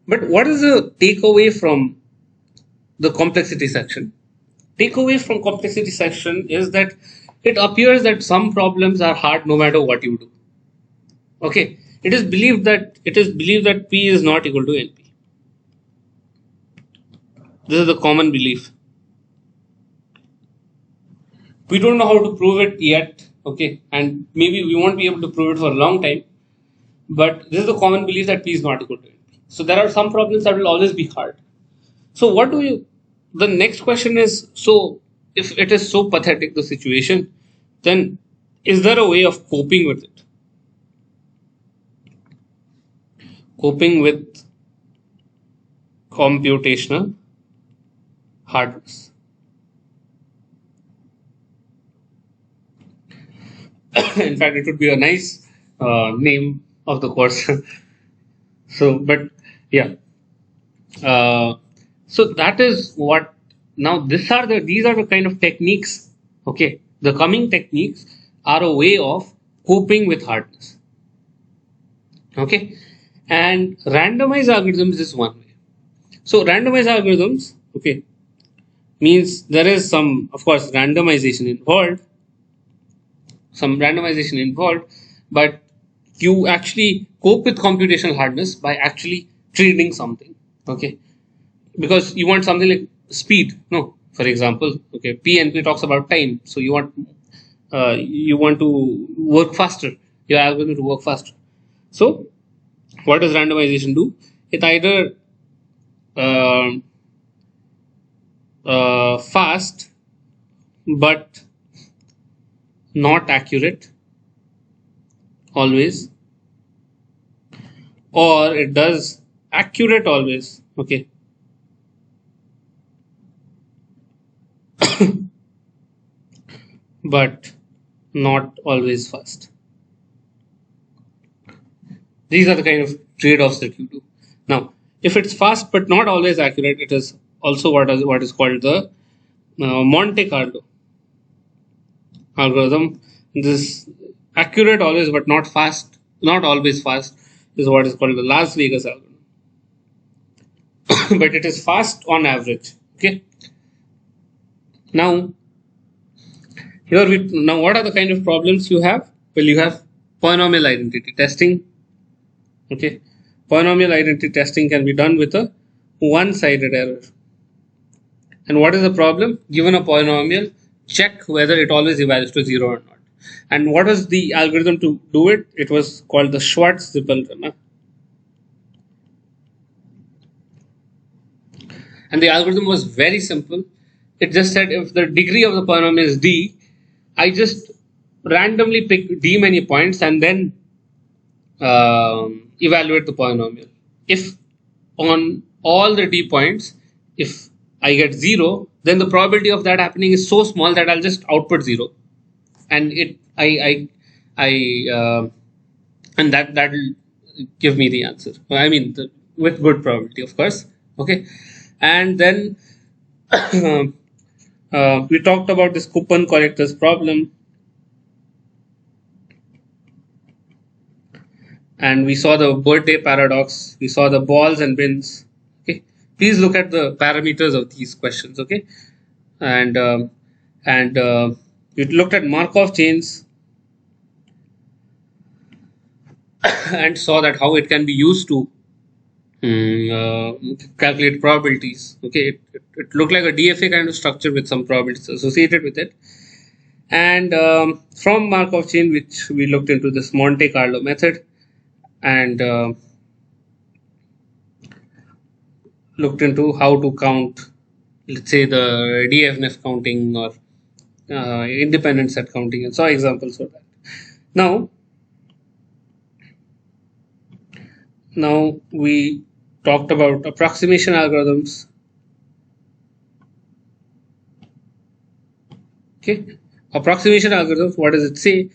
but what is the takeaway from the complexity section? Takeaway from complexity section is that it appears that some problems are hard no matter what you do. Okay, it is believed that P is not equal to NP. This is the common belief. We don't know how to prove it yet, okay, and maybe we won't be able to prove it for a long time, but this is the common belief that P is not equal to NP. So there are some problems that will always be hard. So what do you, the next question is, so if it is so pathetic, the situation, then is there a way of coping with it? Coping with computational hardness. In fact, it would be a nice name of the course. So, but yeah. So that is what. Now, these are the kind of techniques. Okay, the coming techniques are a way of coping with hardness. Okay, and randomized algorithms is one way. So randomized algorithms, okay, means there is some, of course, randomization involved, but you actually cope with computational hardness by actually treating something. Okay, because you want something like speed. No, for example, okay, PNP talks about time, so you want to work faster. Your algorithm to work faster. So what does randomization do? It either fast but not accurate always, or it does accurate always. Okay, but not always fast. These are the kind of trade-offs that you do. Now, if it's fast but not always accurate, it is also what is called the Monte Carlo algorithm. This accurate always but not fast, not always fast, is what is called the Las Vegas algorithm. But it is fast on average. Okay. Now, now what are the kind of problems you have? Well, you have polynomial identity testing. Okay, polynomial identity testing can be done with a one-sided error. And what is the problem? Given a polynomial, check whether it always evaluates to 0 or not. And what was the algorithm to do it? It was called the Schwartz-Zippel. And the algorithm was very simple. It just said if the degree of the polynomial is d, I just randomly pick d many points and then evaluate the polynomial. If on all the d points, if I get 0, then the probability of that happening is so small that I'll just output 0, and and that'll give me the answer. I mean, with good probability, of course. Okay, and then we talked about this coupon collectors problem, and we saw the birthday paradox. We saw the balls and bins. Okay, please look at the parameters of these questions. Okay, and we looked at Markov chains and saw that how it can be used to calculate probabilities. Okay, it looked like a DFA kind of structure with some probabilities associated with it. And from Markov chain, which we looked into this Monte Carlo method, and looked into how to count, let's say, the DFNF counting or independent set counting, and saw examples for that. Now we talked about approximation algorithms. Okay, approximation algorithms, what does it say?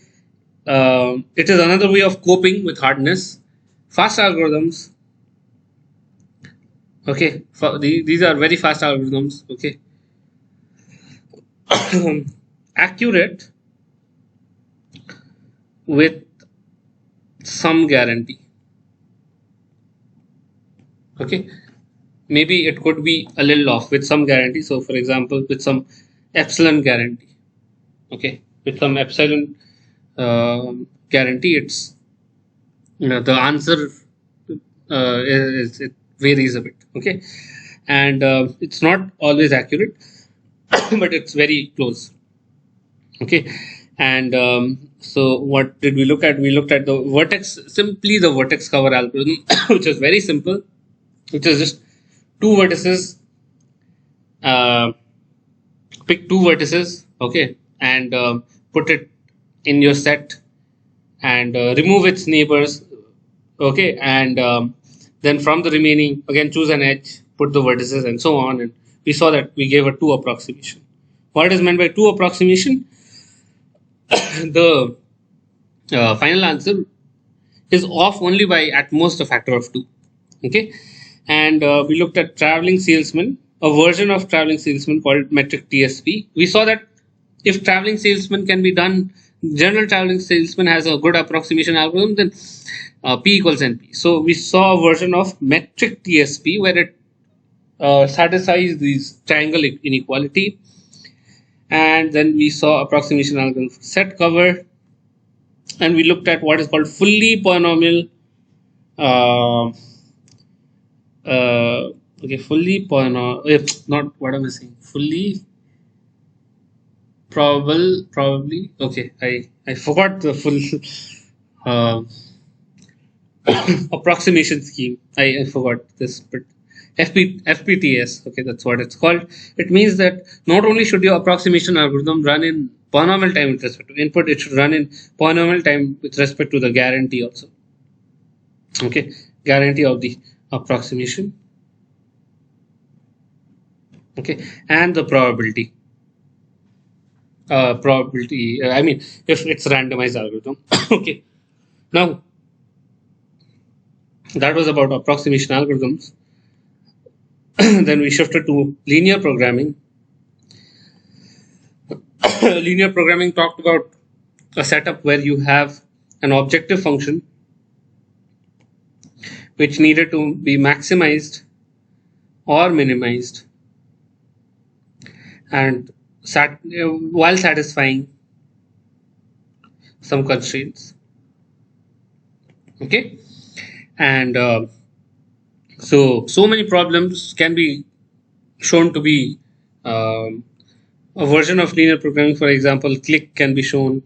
It is another way of coping with hardness. Fast algorithms, okay, these are very fast algorithms. Okay, accurate with some guarantee. Okay, maybe it could be a little off with some guarantee. So, for example, with some epsilon guarantee. Okay, with some epsilon guarantee, it's the answer it varies a bit. Okay, and it's not always accurate, but it's very close. Okay, and so what did we look at? We looked at the vertex cover algorithm, which is very simple. which is just two vertices. Pick two vertices, okay, and put it in your set, and remove its neighbors, okay, and then from the remaining, again choose an edge, put the vertices, and so on. And we saw that we gave a 2 approximation. What is meant by 2 approximation? The final answer is off only by at most a factor of 2, okay. And we looked at traveling salesman, a version of traveling salesman called metric TSP. We saw that if traveling salesman can be done, general traveling salesman has a good approximation algorithm, then P equals NP. So we saw a version of metric TSP where it satisfies these triangle inequality. And then we saw approximation algorithm for set cover, and we looked at what is called fully polynomial fully polynomial, not what am I saying, fully probably, okay, I forgot the full approximation scheme. I forgot this, but FPTS, okay, that's what it's called. It means that not only should your approximation algorithm run in polynomial time with respect to input, it should run in polynomial time with respect to the guarantee also. Okay, guarantee of the approximation, okay, and the probability. I mean, if it's randomized algorithm. Okay, now that was about approximation algorithms. Then we shifted to linear programming. Linear programming talked about a setup where you have an objective function which needed to be maximized or minimized, and while satisfying some constraints. Okay, and so many problems can be shown to be a version of linear programming. For example, click can be shown,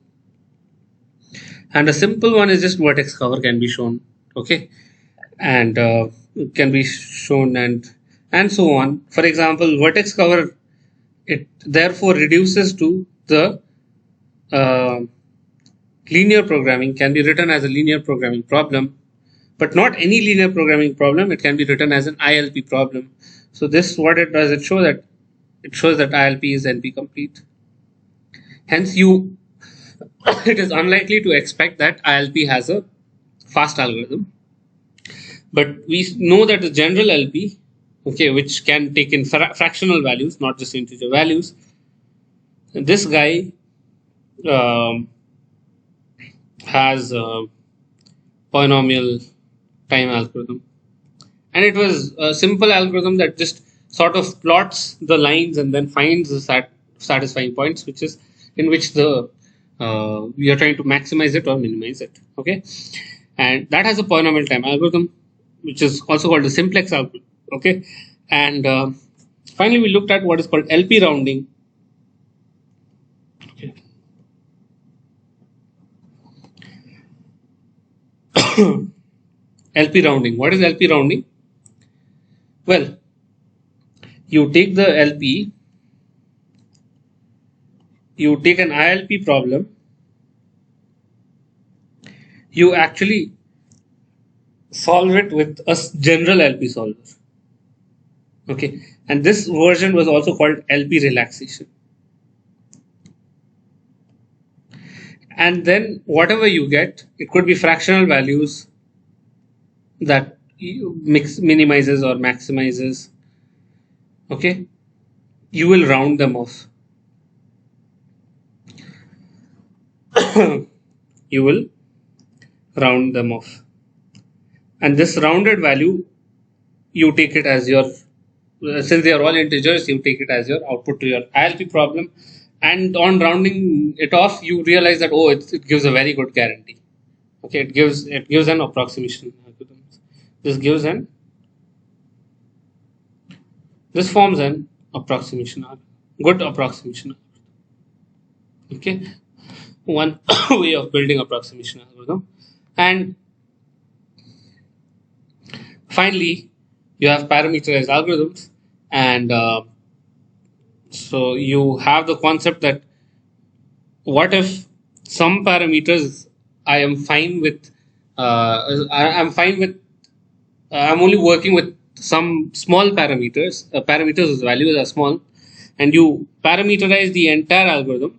and a simple one is just vertex cover can be shown, okay, and can be shown, and so on. For example, vertex cover, it therefore reduces to the linear programming, can be written as a linear programming problem, but not any linear programming problem. It can be written as an ILP problem. So this, what it does, it shows that ILP is NP complete. Hence, it is unlikely to expect that ILP has a fast algorithm. But we know that the general LP, okay, which can take in fractional values, not just integer values, this guy has a polynomial time algorithm, and it was a simple algorithm that just sort of plots the lines and then finds the satisfying points, which is in which the we are trying to maximize it or minimize it, okay, and that has a polynomial time algorithm, which is also called the simplex algorithm, okay, and finally we looked at what is called LP rounding. Okay. LP rounding. What is LP rounding? Well, you take the LP, you take an ILP problem, you actually solve it with a general LP solver. Okay, and this version was also called LP relaxation. And then whatever you get, it could be fractional values that minimizes or maximizes. Okay, you will round them off. You will round them off, and this rounded value, you take it as your, since they are all integers, you take it as your output to your ILP problem, and on rounding it off, you realize that, oh, it gives a very good guarantee. Okay, it gives an approximation. This forms an approximation, good approximation. Okay, one way of building approximation algorithm. And finally, you have parameterized algorithms, and so you have the concept that what if some parameters I am fine with, I'm fine with, I'm only working with some small parameters, parameters whose values are small, and you parameterize the entire algorithm.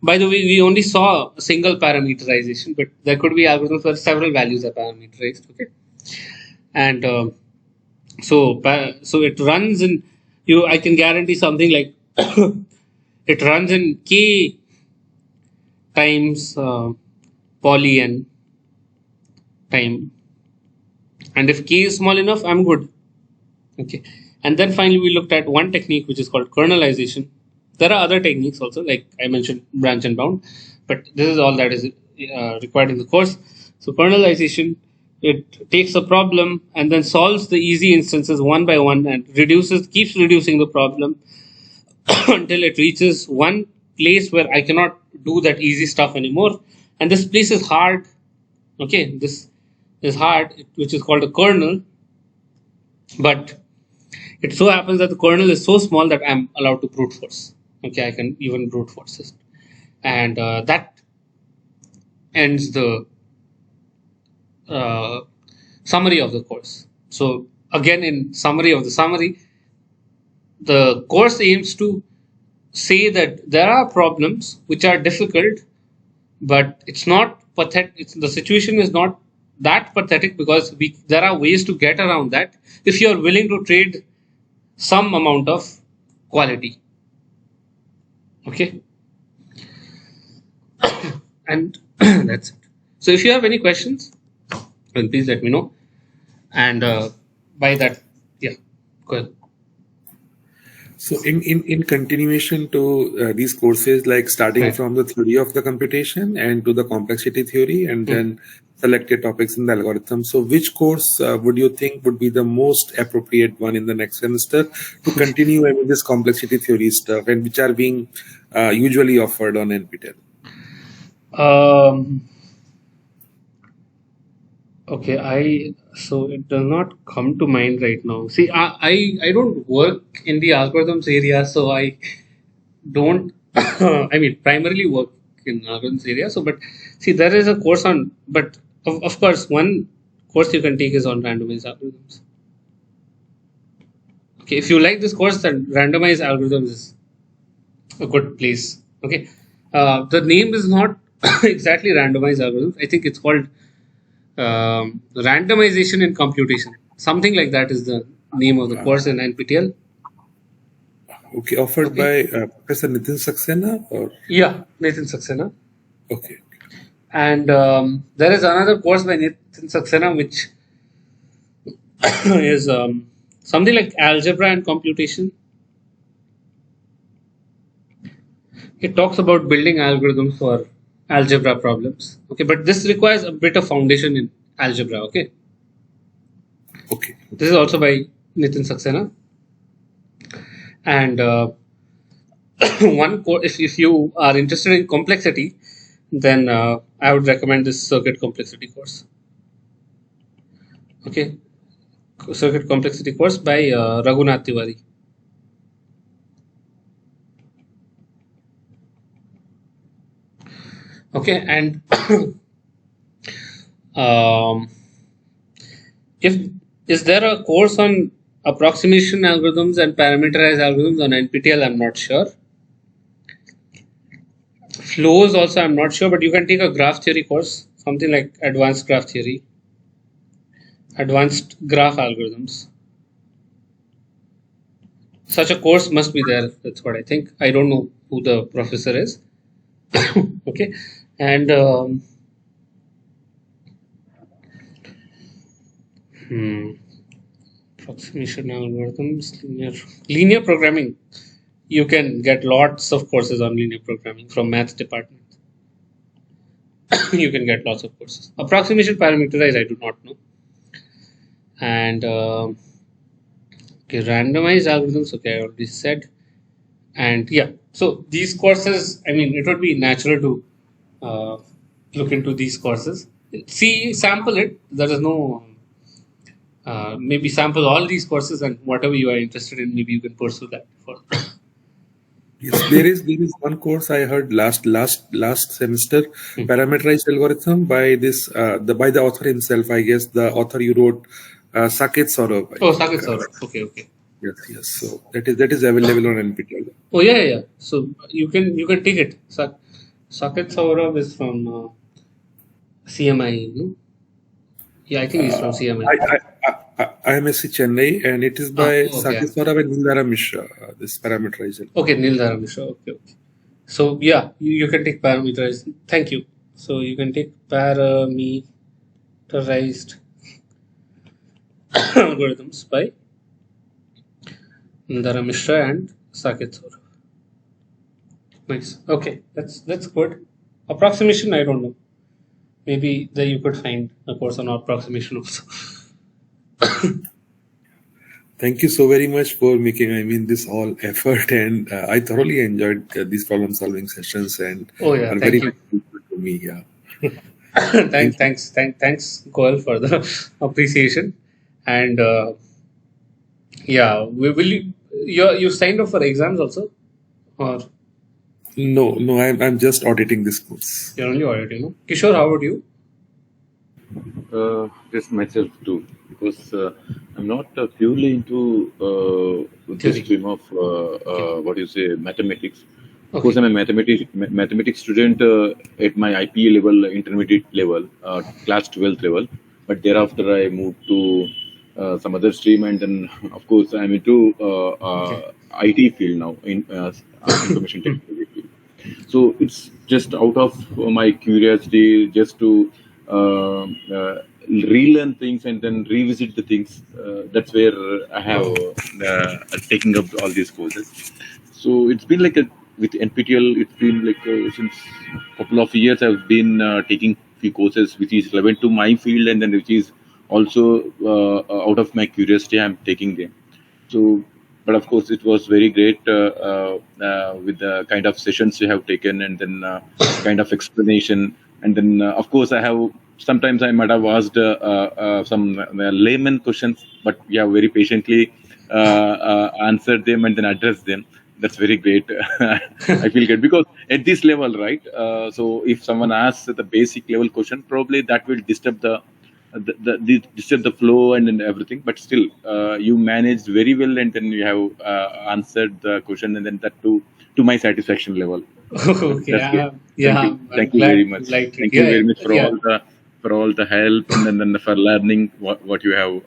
By the way, we only saw a single parameterization, but there could be algorithms where several values are parameterized. Okay, and so it runs in, I can guarantee something like it runs in k times poly n time, and if k is small enough, I'm good. Okay, and then finally we looked at one technique which is called kernelization. There are other techniques also, like I mentioned, branch and bound, but this is all that is required in the course. So kernelization, it takes a problem and then solves the easy instances one by one and keeps reducing the problem until it reaches one place where I cannot do that easy stuff anymore. And this place is hard. Okay, this is hard, which is called a kernel. But it so happens that the kernel is so small that I'm allowed to brute force. Okay, I can even brute force it. And that ends the summary of the course. So again, in summary of the summary, the course aims to say that there are problems which are difficult, but it's not pathetic. The situation is not that pathetic because there are ways to get around that if you are willing to trade some amount of quality. Okay, and that's it. So if you have any questions, then please let me know. And by that, yeah, go ahead. So in continuation to these courses, like starting Right. from the theory of the computation and to the complexity theory, and then selected topics in the algorithm. So which course would you think would be the most appropriate one in the next semester to continue with this complexity theory stuff, and which are being usually offered on NPTEL? Okay, so it does not come to mind right now. See, I don't work in the algorithms area, so I don't. I mean, primarily work in algorithms area. So, but see, there is a course on. But of course, one course you can take is on randomized algorithms. Okay, if you like this course, then randomized algorithms is a good place. Okay, the name is not exactly randomized algorithms. I think it's called randomization in computation. Something like that is the name of the course in NPTEL. Okay, offered by Professor Nitin Saxena, or yeah, Nathan Saxena. Okay. And there is another course by Nathan Saxena which is something like algebra and computation. It talks about building algorithms for algebra problems. Okay, but this requires a bit of foundation in algebra. Okay. Okay. This is also by Nitin Saxena. And one course, if you are interested in complexity, then I would recommend this circuit complexity course. Okay, circuit complexity course by Raghunath Tiwari. Okay, and is there a course on approximation algorithms and parameterized algorithms on NPTEL? I'm not sure. Flows also I'm not sure, but you can take a graph theory course, something like advanced graph theory, advanced graph algorithms. Such a course must be there. That's what I think. I don't know who the professor is. Okay, and approximation algorithms, linear programming. You can get lots of courses on linear programming from math department. You can get lots of courses. Approximation parameterized, I do not know. And okay, randomized algorithms. Okay, I already said. And yeah, so these courses, I mean, it would be natural to look into these courses. See, sample it. There is no maybe sample all these courses, and whatever you are interested in, maybe you can pursue that further. Yes, there is one course I heard last semester, parameterized algorithm by the author himself. I guess the author you wrote, Saket Saurabh, I Oh, think. Saket Saurabh. Okay. Yes. So that is available on NPTEL. Oh, yeah. So you can take it. Saket Saurabh is from CMI, no? Yeah, I think he's from CMI. I am SC Chennai, and it is by Okay. Saket Saurabh and Nildara Mishra. This parameterized. Okay, Neil Dharamishra. Okay. So yeah, you can take parameterized. Thank you. So you can take parameterized algorithms by Nildara Mishra and Saket Saurabh. Nice. Okay, that's good. Approximation, I don't know. Maybe there you could find a course on approximation also. Thank you so very much for making this all effort, and I thoroughly enjoyed these problem-solving sessions, and Oh yeah, are thank very you. helpful to me. Yeah. Thanks, Goel, for the appreciation. And yeah, will you signed up for exams also, or No, I'm just auditing this course. you're only auditing? No? Kishore, how about you? Just myself too, because I'm not purely into this Theory. stream of what you say mathematics. Of Okay. course, I'm a mathematics student at my IPA level, intermediate level, class 12th level. But thereafter, I moved to some other stream, and then of course I'm into IT field now in information technology field. So it's just out of my curiosity, just to relearn things and then revisit the things. That's where I have taken up all these courses. So it's been like with NPTEL, it's been like since a couple of years I've been taking few courses which is relevant to my field, and then which is also out of my curiosity I'm taking them. So, but of course, it was very great with the kind of sessions you have taken, and then kind of explanation. And then, of course, sometimes I might have asked some layman questions, but yeah, very patiently answered them and then addressed them. That's very great. I feel good because at this level, right? So if someone asks the basic level question, probably that will disturb disturb the flow and then everything. But still, you managed very well, and then you have answered the question, and then that to my satisfaction level. Okay. That's good. Yeah. Thank you very much. Thank you very much for all the help, and then for learning what you have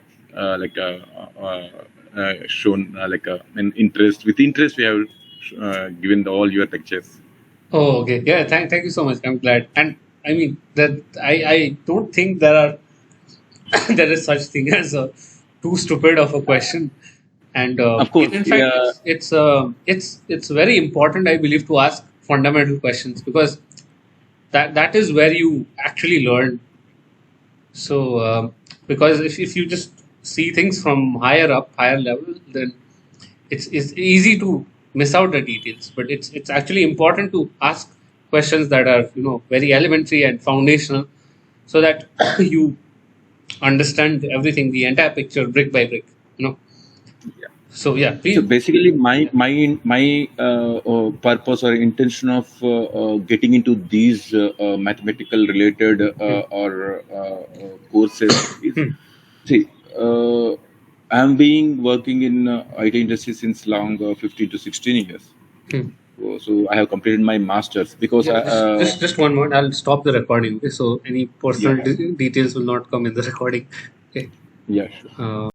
shown an interest. With interest, we have given all your lectures. Oh, okay. Yeah. Thank you so much. I'm glad. And I mean that I don't think there is such thing as a too stupid of a question. And Of course, in fact, it's very important, I believe, to ask fundamental questions, because that is where you actually learn. So because if you just see things from higher level, then it's easy to miss out the details. But it's actually important to ask questions that are very elementary and foundational, so that you understand everything, the entire picture, brick by brick. So yeah, please. So basically, my purpose or intention of getting into these mathematical related or courses is, see, I'm being working in IT industry since long 15 to 16 years. So I have completed my masters because just one moment. I'll stop the recording. Okay, so any personal details will not come in the recording. Okay. Yeah, sure.